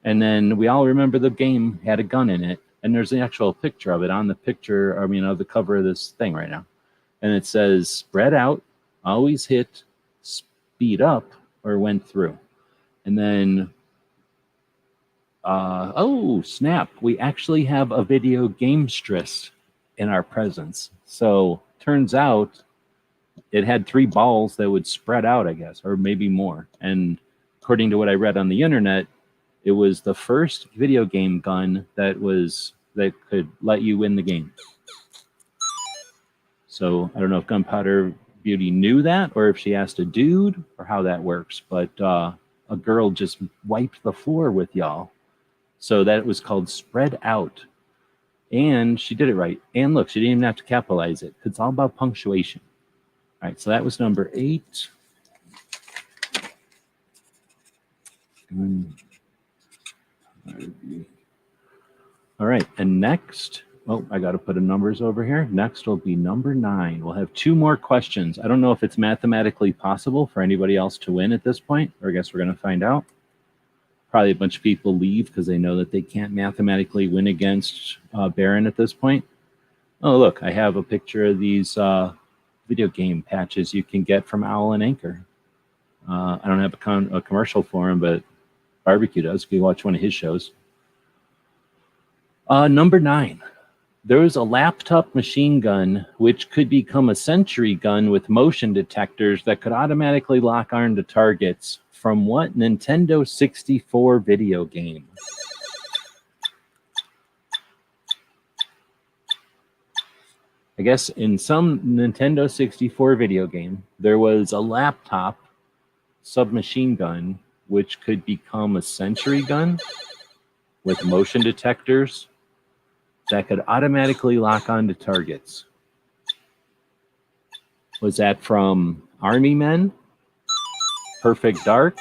And then we all remember the game had a gun in it, and there's an actual picture of it on the picture, of the cover of this thing right now. And it says, spread out, always hit, speed up, or went through. And then oh snap, we actually have a video gamestress in our presence. So turns out it had 3 balls that would spread out, I guess, or maybe more. And according to what I read on the internet, it was the first video game gun that could let you win the game. So I don't know if Gunpowder Beauty knew that, or if she asked a dude, or how that works. But a girl just wiped the floor with y'all. So that was called Spread Out. And she did it right. And look, she didn't even have to capitalize it. It's all about punctuation. All right, so that was number 8. All right, and next, I got to put the numbers over here. Next will be number 9. We'll have 2 more questions. I don't know if it's mathematically possible for anybody else to win at this point, or I guess we're going to find out. Probably a bunch of people leave because they know that they can't mathematically win against Baron at this point. Oh, look, I have a picture of these video game patches you can get from Owl and Anchor. I don't have a commercial for him, but Barbecue does. You can watch one of his shows. Number 9. There was a laptop machine gun which could become a sentry gun with motion detectors that could automatically lock onto targets from what Nintendo 64 video game? I guess in some Nintendo 64 video game, there was a laptop submachine gun which could become a sentry gun with motion detectors that could automatically lock onto targets. Was that from Army Men, Perfect Dark,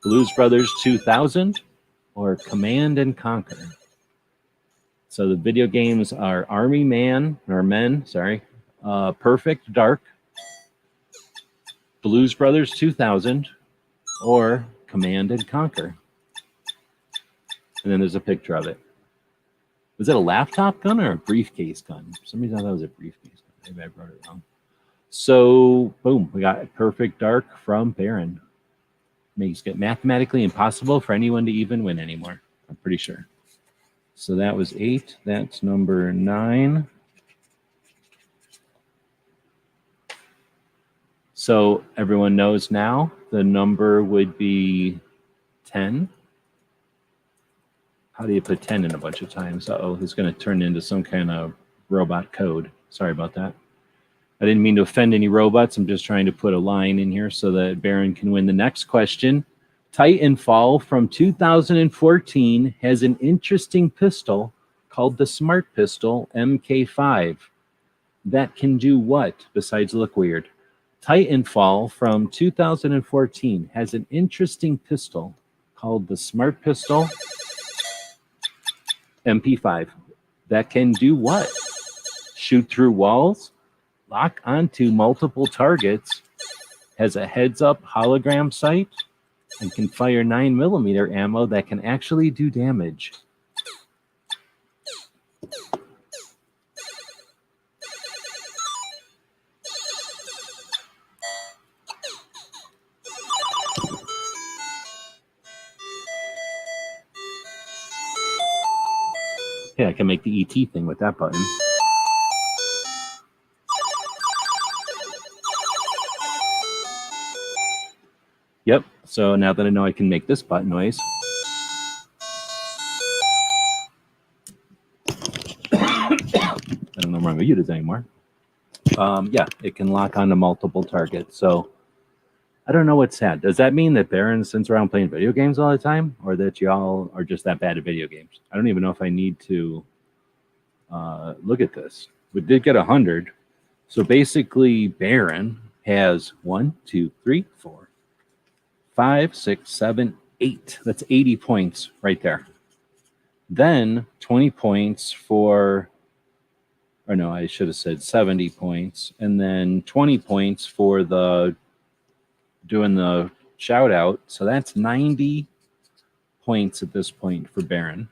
Blues Brothers 2000, or Command and Conquer? So the video games are Army Men, Perfect Dark, Blues Brothers 2000, or Command and Conquer. And then there's a picture of it. Was it a laptop gun or a briefcase gun? For some reason I thought it was a briefcase gun. Maybe I wrote it wrong. So, boom, we got Perfect Dark from Baron. Makes it mathematically impossible for anyone to even win anymore. I'm pretty sure. So that was 8. That's number 9. So everyone knows now the number would be 10. How do you put 10 in a bunch of times? Uh-oh, it's going to turn into some kind of robot code. Sorry about that. I didn't mean to offend any robots. I'm just trying to put a line in here so that Baron can win the next question. Titanfall from 2014 has an interesting pistol called the Smart Pistol MK5 that can do what besides look weird? Titanfall from 2014 has an interesting pistol called the Smart Pistol MP5 that can do what? Shoot through walls, lock onto multiple targets, has a heads-up hologram sight, and can fire 9mm ammo that can actually do damage. Yeah, I can make the ET thing with that button. Yep, so now that I know I can make this button noise. I don't know if I'm going to use it anymore. Yeah, it can lock onto multiple targets. So I don't know what's sad. Does that mean that Baron sits around playing video games all the time, or that y'all are just that bad at video games? I don't even know if I need to look at this. We did get 100. So basically, Baron has 1, 2, 3, 4, 5, 6, 7, 8. That's 80 points right there. Then 20 points for, or no, I should have said 70 points. And then 20 points for the doing the shout out. So that's 90 points at this point for Baron.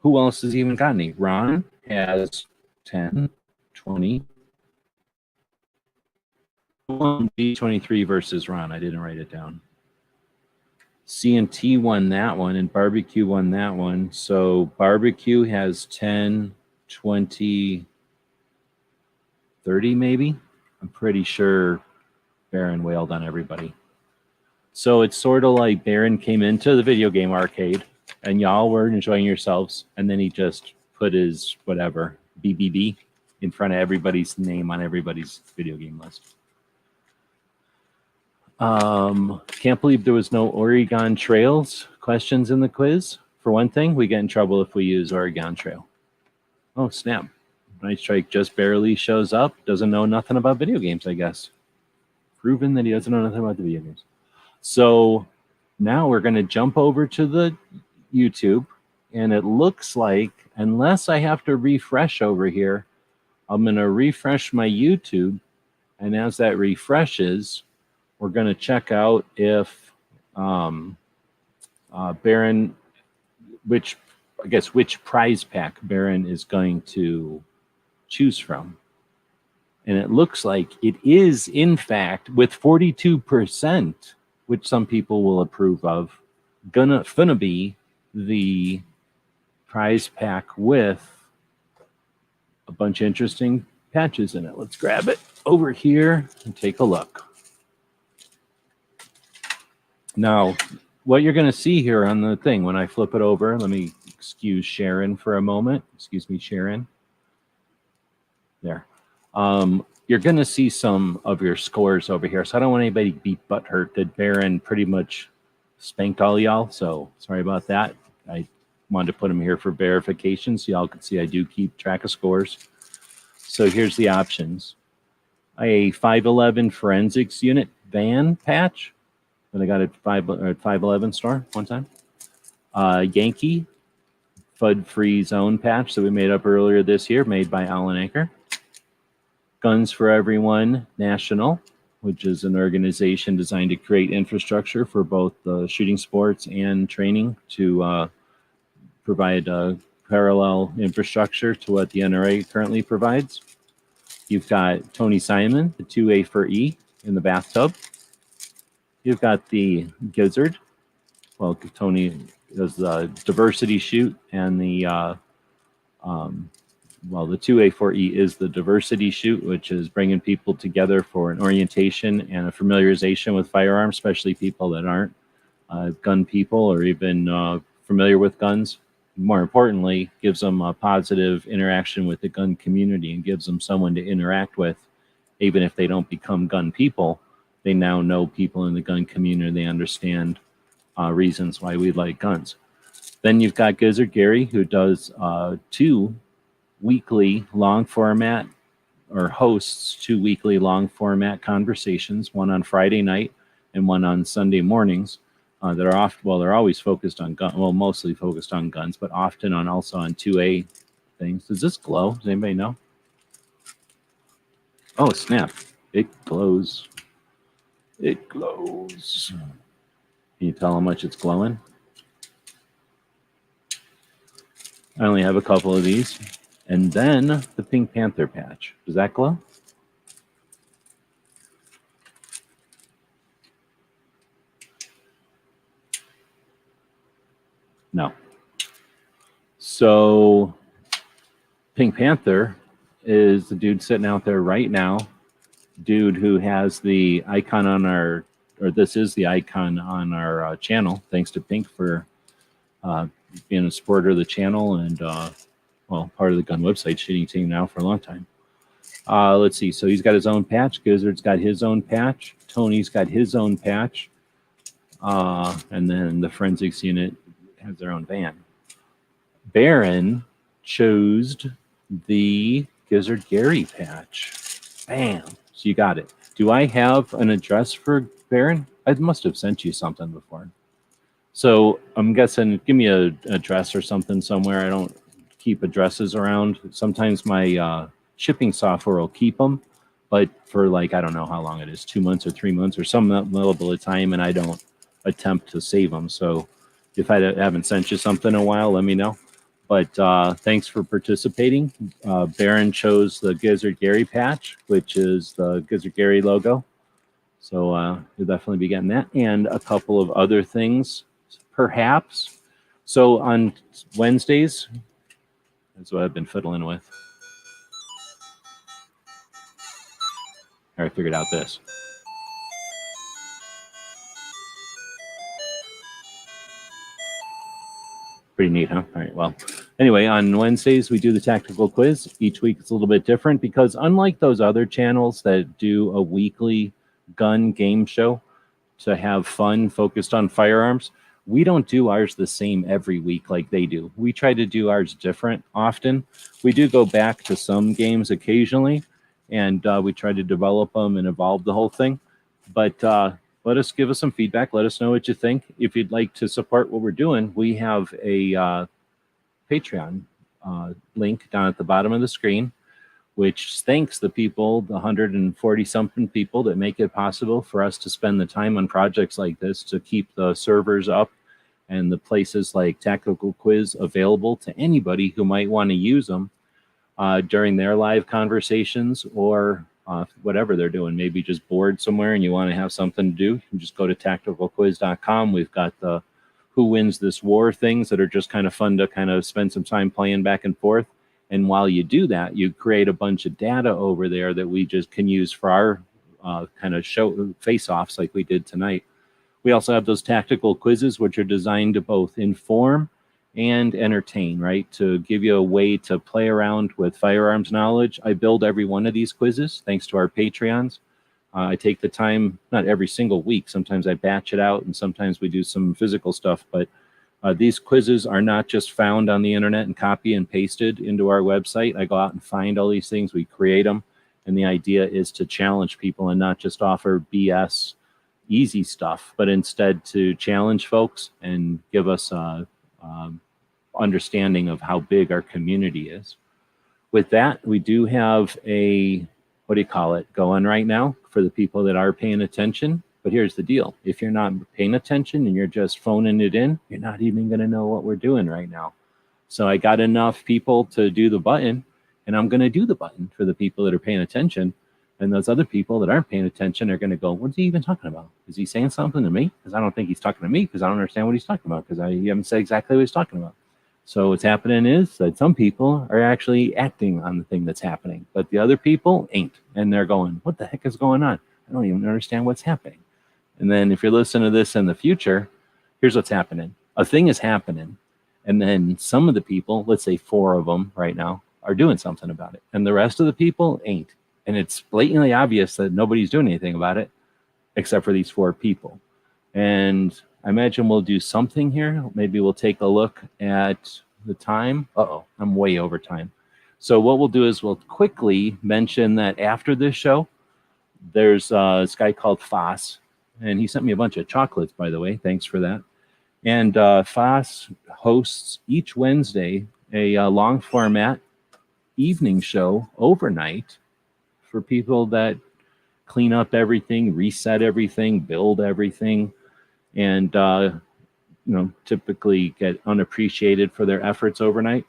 Who else has even got any? Ron has 10, 20. D23 versus Ron. I didn't write it down. CNT won that one, and Barbecue won that one. So Barbecue has 10, 20, 30 maybe. I'm pretty sure Baron wailed on everybody. So it's sort of like Baron came into the video game arcade, and y'all were enjoying yourselves, and then he just put his whatever, BBB, in front of everybody's name on everybody's video game list. Can't believe there was no Oregon Trails questions in the quiz. For one thing, we get in trouble if we use Oregon Trail. Oh, snap. Night Strike just barely shows up. Doesn't know nothing about video games, I guess. Proven that he doesn't know nothing about the video games. So now we're going to jump over to the YouTube. And it looks like, unless I have to refresh over here, I'm going to refresh my YouTube. And as that refreshes, we're going to check out if Baron, which prize pack Baron is going to choose from. And it looks like it is, in fact, with 42%, which some people will approve of, gonna be the prize pack with a bunch of interesting patches in it. Let's grab it over here and take a look. Now, what you're going to see here on the thing, when I flip it over, let me excuse Sharon for a moment. Excuse me, Sharon. There. You're going to see some of your scores over here. So I don't want anybody to be butthurt that Baron pretty much spanked all y'all. So sorry about that. I wanted to put them here for verification so y'all can see I do keep track of scores. So here's the options. A 511 forensics unit van patch that I got at 511 store one time. Yankee FUD-free zone patch that we made up earlier this year, made by Alan Anchor. Guns for Everyone National, which is an organization designed to create infrastructure for both shooting sports and training to provide parallel infrastructure to what the NRA currently provides. You've got Tony Simon, the 2A for E in the bathtub. You've got the Gizzard. Well, Tony does the diversity shoot, and the the 2A4E is the diversity shoot, which is bringing people together for an orientation and a familiarization with firearms, especially people that aren't gun people or even familiar with guns. More importantly, gives them a positive interaction with the gun community and gives them someone to interact with. Even if they don't become gun people, they now know people in the gun community. They understand reasons why we like guns. Then you've got Gizzard Gary, who does 2 weekly long format, or hosts 2 weekly long format conversations, one on Friday night and one on Sunday mornings. That are they're always focused on mostly focused on guns, but often also on 2A things. Does this glow? Does anybody know? Oh, snap. It glows. It glows. Can you tell how much it's glowing? I only have a couple of these. And then the Pink Panther patch. Does that glow? No. So Pink Panther is the dude sitting out there right now. Dude who has the icon on our, or this is the icon on our channel. Thanks to Pink for being a supporter of the channel and, part of the gun website shooting team now for a long time. Let's see. So he's got his own patch. Gizzard's got his own patch. Tony's got his own patch. And then the forensics unit has their own van. Baron chose the Gizzard Gary patch. Bam. So you got it. Do I have an address for Baron? I must have sent you something before. So I'm guessing, give me an address or something somewhere. I don't keep addresses around. Sometimes my shipping software will keep them, but for I don't know how long it is, 2 months or 3 months or some little bit of time, and I don't attempt to save them. So if I haven't sent you something in a while, let me know. But thanks for participating. Baron chose the Gizzard Gary patch, which is the Gizzard Gary logo. So you'll definitely be getting that. And a couple of other things, perhaps. So on Wednesdays, that's what I've been fiddling with. I figured out this. Pretty neat, huh? All right, well, anyway, on Wednesdays, we do the tactical quiz. Each week it's a little bit different because unlike those other channels that do a weekly gun game show to have fun focused on firearms, we don't do ours the same every week like they do. We try to do ours different often. We do go back to some games occasionally, and we try to develop them and evolve the whole thing. But give us some feedback. Let us know what you think. If you'd like to support what we're doing, we have a Patreon link down at the bottom of the screen, which thanks the people, the 140-something people that make it possible for us to spend the time on projects like this to keep the servers up and the places like Tactical Quiz available to anybody who might want to use them during their live conversations or whatever they're doing. Maybe just bored somewhere and you want to have something to do. You can just go to tacticalquiz.com. We've got the Who Wins This War things that are just kind of fun to kind of spend some time playing back and forth. And while you do that, you create a bunch of data over there that we just can use for our kind of show face-offs like we did tonight. We also have those tactical quizzes, which are designed to both inform and entertain, right? To give you a way to play around with firearms knowledge. I build every one of these quizzes thanks to our Patreons. I take the time, not every single week. Sometimes I batch it out, and sometimes we do some physical stuff. But these quizzes are not just found on the internet and copy and pasted into our website. I go out and find all these things. We create them. And the idea is to challenge people and not just offer BS easy stuff, but instead to challenge folks and give us a understanding of how big our community is. With that, we do have a, what do you call it, going right now for the people that are paying attention. But here's the deal. If you're not paying attention and you're just phoning it in, you're not even going to know what we're doing right now. So I got enough people to do the button, and I'm going to do the button for the people that are paying attention. And those other people that aren't paying attention are going to go, what's he even talking about? Is he saying something to me? Because I don't think he's talking to me, because I don't understand what he's talking about, because I haven't said exactly what he's talking about. So what's happening is that some people are actually acting on the thing that's happening, but the other people ain't. And they're going, what the heck is going on? I don't even understand what's happening. And then if you're listening to this in the future, here's what's happening. A thing is happening. And then some of the people, let's say 4 of them right now, are doing something about it. And the rest of the people ain't. And it's blatantly obvious that nobody's doing anything about it except for these 4 people. And I imagine we'll do something here. Maybe we'll take a look at the time. Uh-oh, I'm way over time. So what we'll do is we'll quickly mention that after this show, there's this guy called Foss. And he sent me a bunch of chocolates, by the way. Thanks for that. And Foss hosts each Wednesday a long format evening show overnight for people that clean up everything, reset everything, build everything, and typically get unappreciated for their efforts overnight.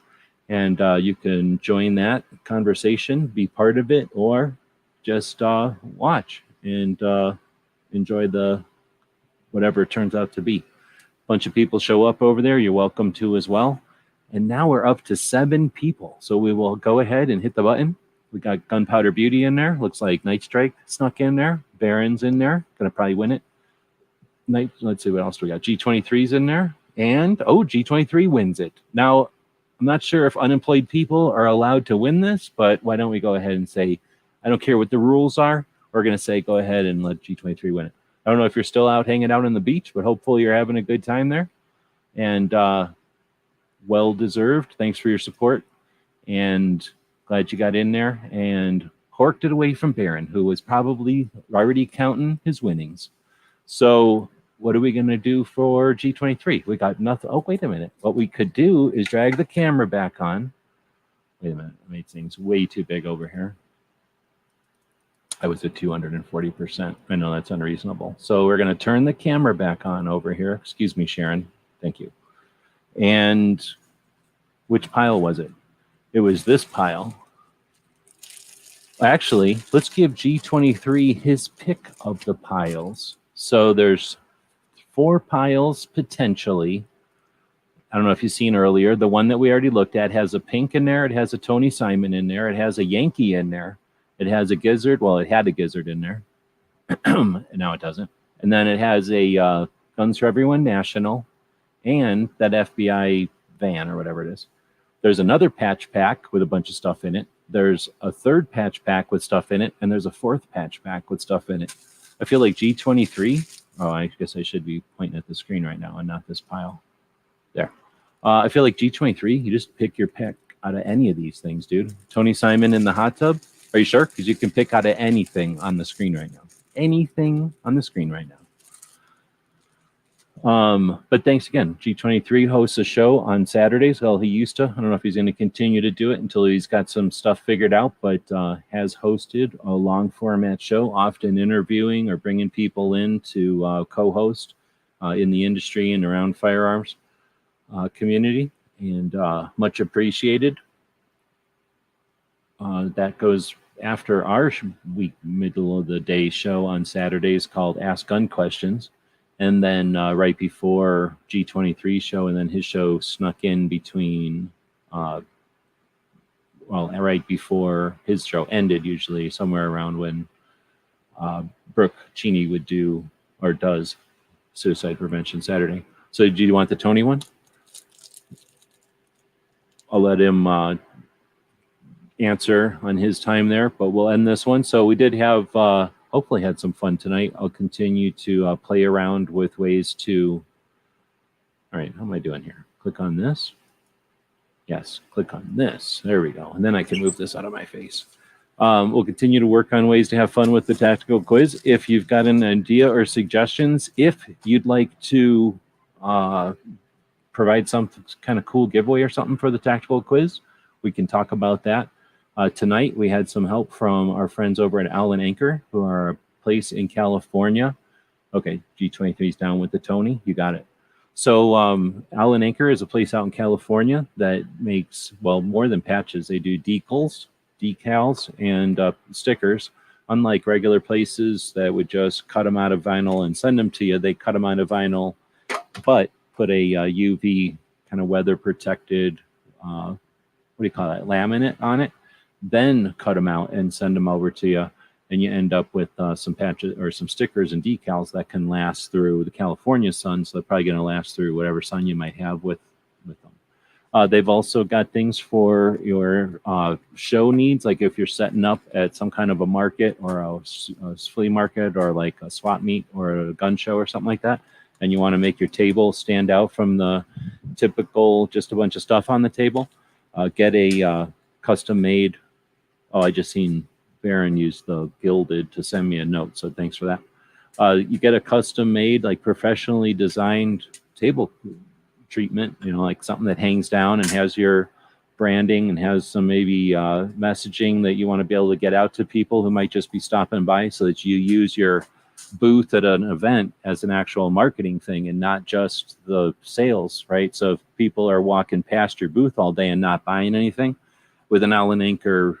And you can join that conversation, be part of it, or just watch and enjoy the whatever it turns out to be. A bunch of people show up over there. You're welcome to as well. And now we're up to 7 people. So we will go ahead and hit the button. We got Gunpowder Beauty in there. Looks like Night Strike snuck in there. Baron's in there. Gonna probably win it. Let's see what else do we got. G23's in there. And G23 wins it. Now, I'm not sure if unemployed people are allowed to win this, but why don't we go ahead and say, I don't care what the rules are. We're going to say, go ahead and let G23 win it. I don't know if you're still out hanging out on the beach, but hopefully you're having a good time there. And well-deserved. Thanks for your support. And glad you got in there and horked it away from Baron, who was probably already counting his winnings. So what are we going to do for G23? We got nothing. Oh, wait a minute. What we could do is drag the camera back on. Wait a minute. I made things way too big over here. I was at 240%. I know that's unreasonable. So we're going to turn the camera back on over here. Excuse me, Sharon. Thank you. And which pile was it? It was this pile. Actually, let's give G23 his pick of the piles. So there's 4 piles potentially. I don't know if you've seen earlier. The one that we already looked at has a pink in there. It has a Tony Simon in there. It has a Yankee in there. It has a gizzard. Well, it had a gizzard in there. And now it doesn't. And then it has a Guns for Everyone National and that FBI van or whatever it is. There's another patch pack with a bunch of stuff in it. There's a 3rd patch pack with stuff in it. And there's a 4th patch pack with stuff in it. I feel like G23. Oh, I guess I should be pointing at the screen right now and not this pile. There. I feel like G23, you just pick your pick out of any of these things, dude. Tony Simon in the hot tub. Are you sure? Because you can pick out of anything on the screen right now. Anything on the screen right now. But thanks again. G23 hosts a show on Saturdays. Well, he used to. I don't know if he's going to continue to do it until he's got some stuff figured out, but has hosted a long format show, often interviewing or bringing people in to co-host in the industry and around firearms community, and much appreciated. That goes after our week, middle of the day show on Saturdays called Ask Gun Questions. And then right before G23 show, and then his show snuck in between well, right before his show ended, usually somewhere around when Brooke Cheney would do or does Suicide Prevention Saturday. So do you want the Tony one? I'll let him answer on his time there, but we'll end this one. So we did have, hopefully had some fun tonight. I'll continue to play around with ways to, all right, how am I doing here? Click on this. Yes, click on this. There we go. And then I can move this out of my face. We'll continue to work on ways to have fun with the tactical quiz. If you've got an idea or suggestions, if you'd like to provide some kind of cool giveaway or something for the tactical quiz, we can talk about that. Tonight, we had some help from our friends over at Allen Anchor, who are a place in California. Okay, G23 is down with the Tony. You got it. So Allen Anchor is a place out in California that makes, well, more than patches. They do decals, and stickers. Unlike regular places that would just cut them out of vinyl and send them to you, they cut them out of vinyl, but put a UV kind of weather protected, what do you call that, laminate on it, then cut them out and send them over to you. And you end up with some patches or some stickers and decals that can last through the California sun. So they're probably going to last through whatever sun you might have with them. They've also got things for your show needs, like if you're setting up at some kind of a market or a flea market or like a swap meet or a gun show or something like that, and you want to make your table stand out from the typical just a bunch of stuff on the table, get a custom made. Oh, I just seen Baron used the Gilded to send me a note, so thanks for that. You get a custom made, like professionally designed table treatment, you know, like something that hangs down and has your branding and has some maybe messaging that you want to be able to get out to people who might just be stopping by, so that you use your booth at an event as an actual marketing thing and not just the sales, right? So if people are walking past your booth all day and not buying anything, with an Allen Anchor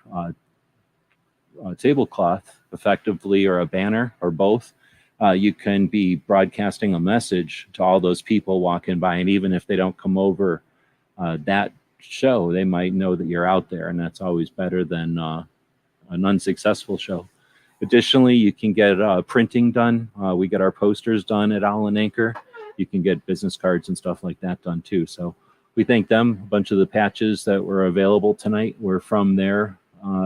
tablecloth, effectively, or a banner, or both, you can be broadcasting a message to all those people walking by, and even if they don't come over that show, they might know that you're out there, and that's always better than an unsuccessful show. Additionally, you can get printing done. We get our posters done at Allen Anchor. You can get business cards and stuff like that done too. So we thank them. A bunch of the patches that were available tonight were from their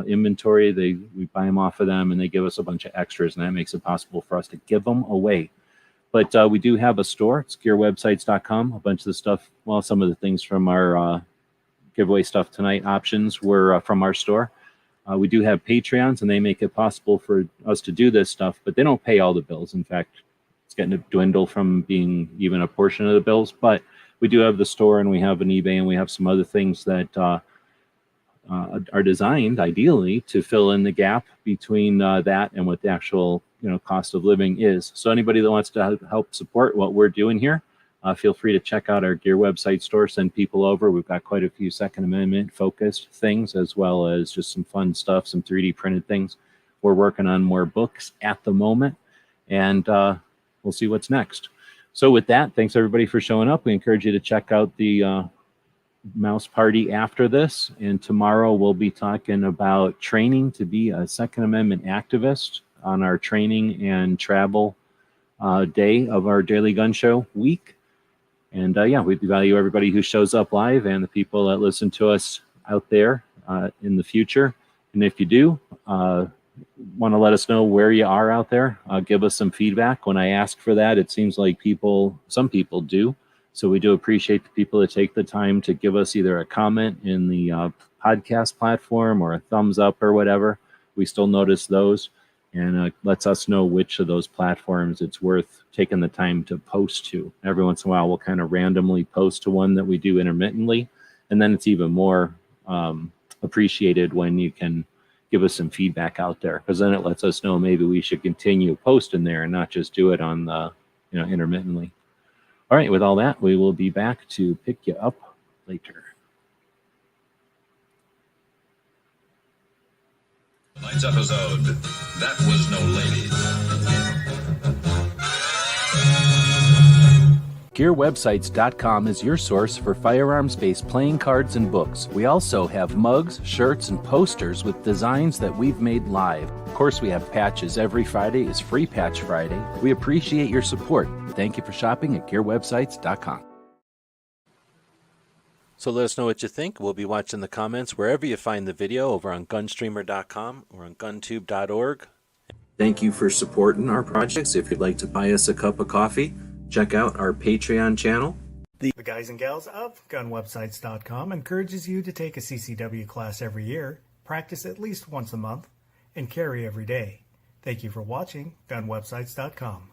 inventory. We buy them off of them, and they give us a bunch of extras, and that makes it possible for us to give them away. But we do have a store. It's gearwebsites.com. A bunch of the stuff, well, some of the things from our giveaway stuff tonight, options, were from our store. We do have Patreons, and they make it possible for us to do this stuff, but they don't pay all the bills. In fact, it's getting to dwindle from being even a portion of the bills. But we do have the store, and we have an eBay, and we have some other things that are designed ideally to fill in the gap between that and what the actual cost of living is. So anybody that wants to help support what we're doing here, feel free to check out our Gear website store. Send people over. We've got quite a few Second Amendment focused things, as well as just some fun stuff, some 3D printed things. We're working on more books at the moment, and we'll see what's next. So with that, thanks everybody for showing up. We encourage you to check out the mouse party after this, and tomorrow we'll be talking about training to be a Second Amendment activist on our training and travel day of our Daily Gun Show week. And yeah, we value everybody who shows up live and the people that listen to us out there in the future. And if you do want to let us know where you are out there, give us some feedback. When I ask for that, it seems like some people do. So we do appreciate the people that take the time to give us either a comment in the podcast platform or a thumbs up or whatever. We still notice those, and lets us know which of those platforms it's worth taking the time to post to. Every once in a while, we'll kind of randomly post to one that we do intermittently, and then it's even more appreciated when you can give us some feedback out there, because then it lets us know maybe we should continue posting there and not just do it on the intermittently. All right, with all that, we will be back to pick you up later. Tonight's episode, That Was No Lady. GearWebsites.com is your source for firearms-based playing cards and books. We also have mugs, shirts, and posters with designs that we've made live. Of course, we have patches. Every Friday is Free Patch Friday. We appreciate your support. Thank you for shopping at GearWebsites.com. So let us know what you think. We'll be watching the comments wherever you find the video, over on Gunstreamer.com or on GunTube.org. Thank you for supporting our projects. If you'd like to buy us a cup of coffee, check out our Patreon channel. The guys and gals of GunWebsites.com encourages you to take a CCW class every year, practice at least once a month, and carry every day. Thank you for watching GunWebsites.com.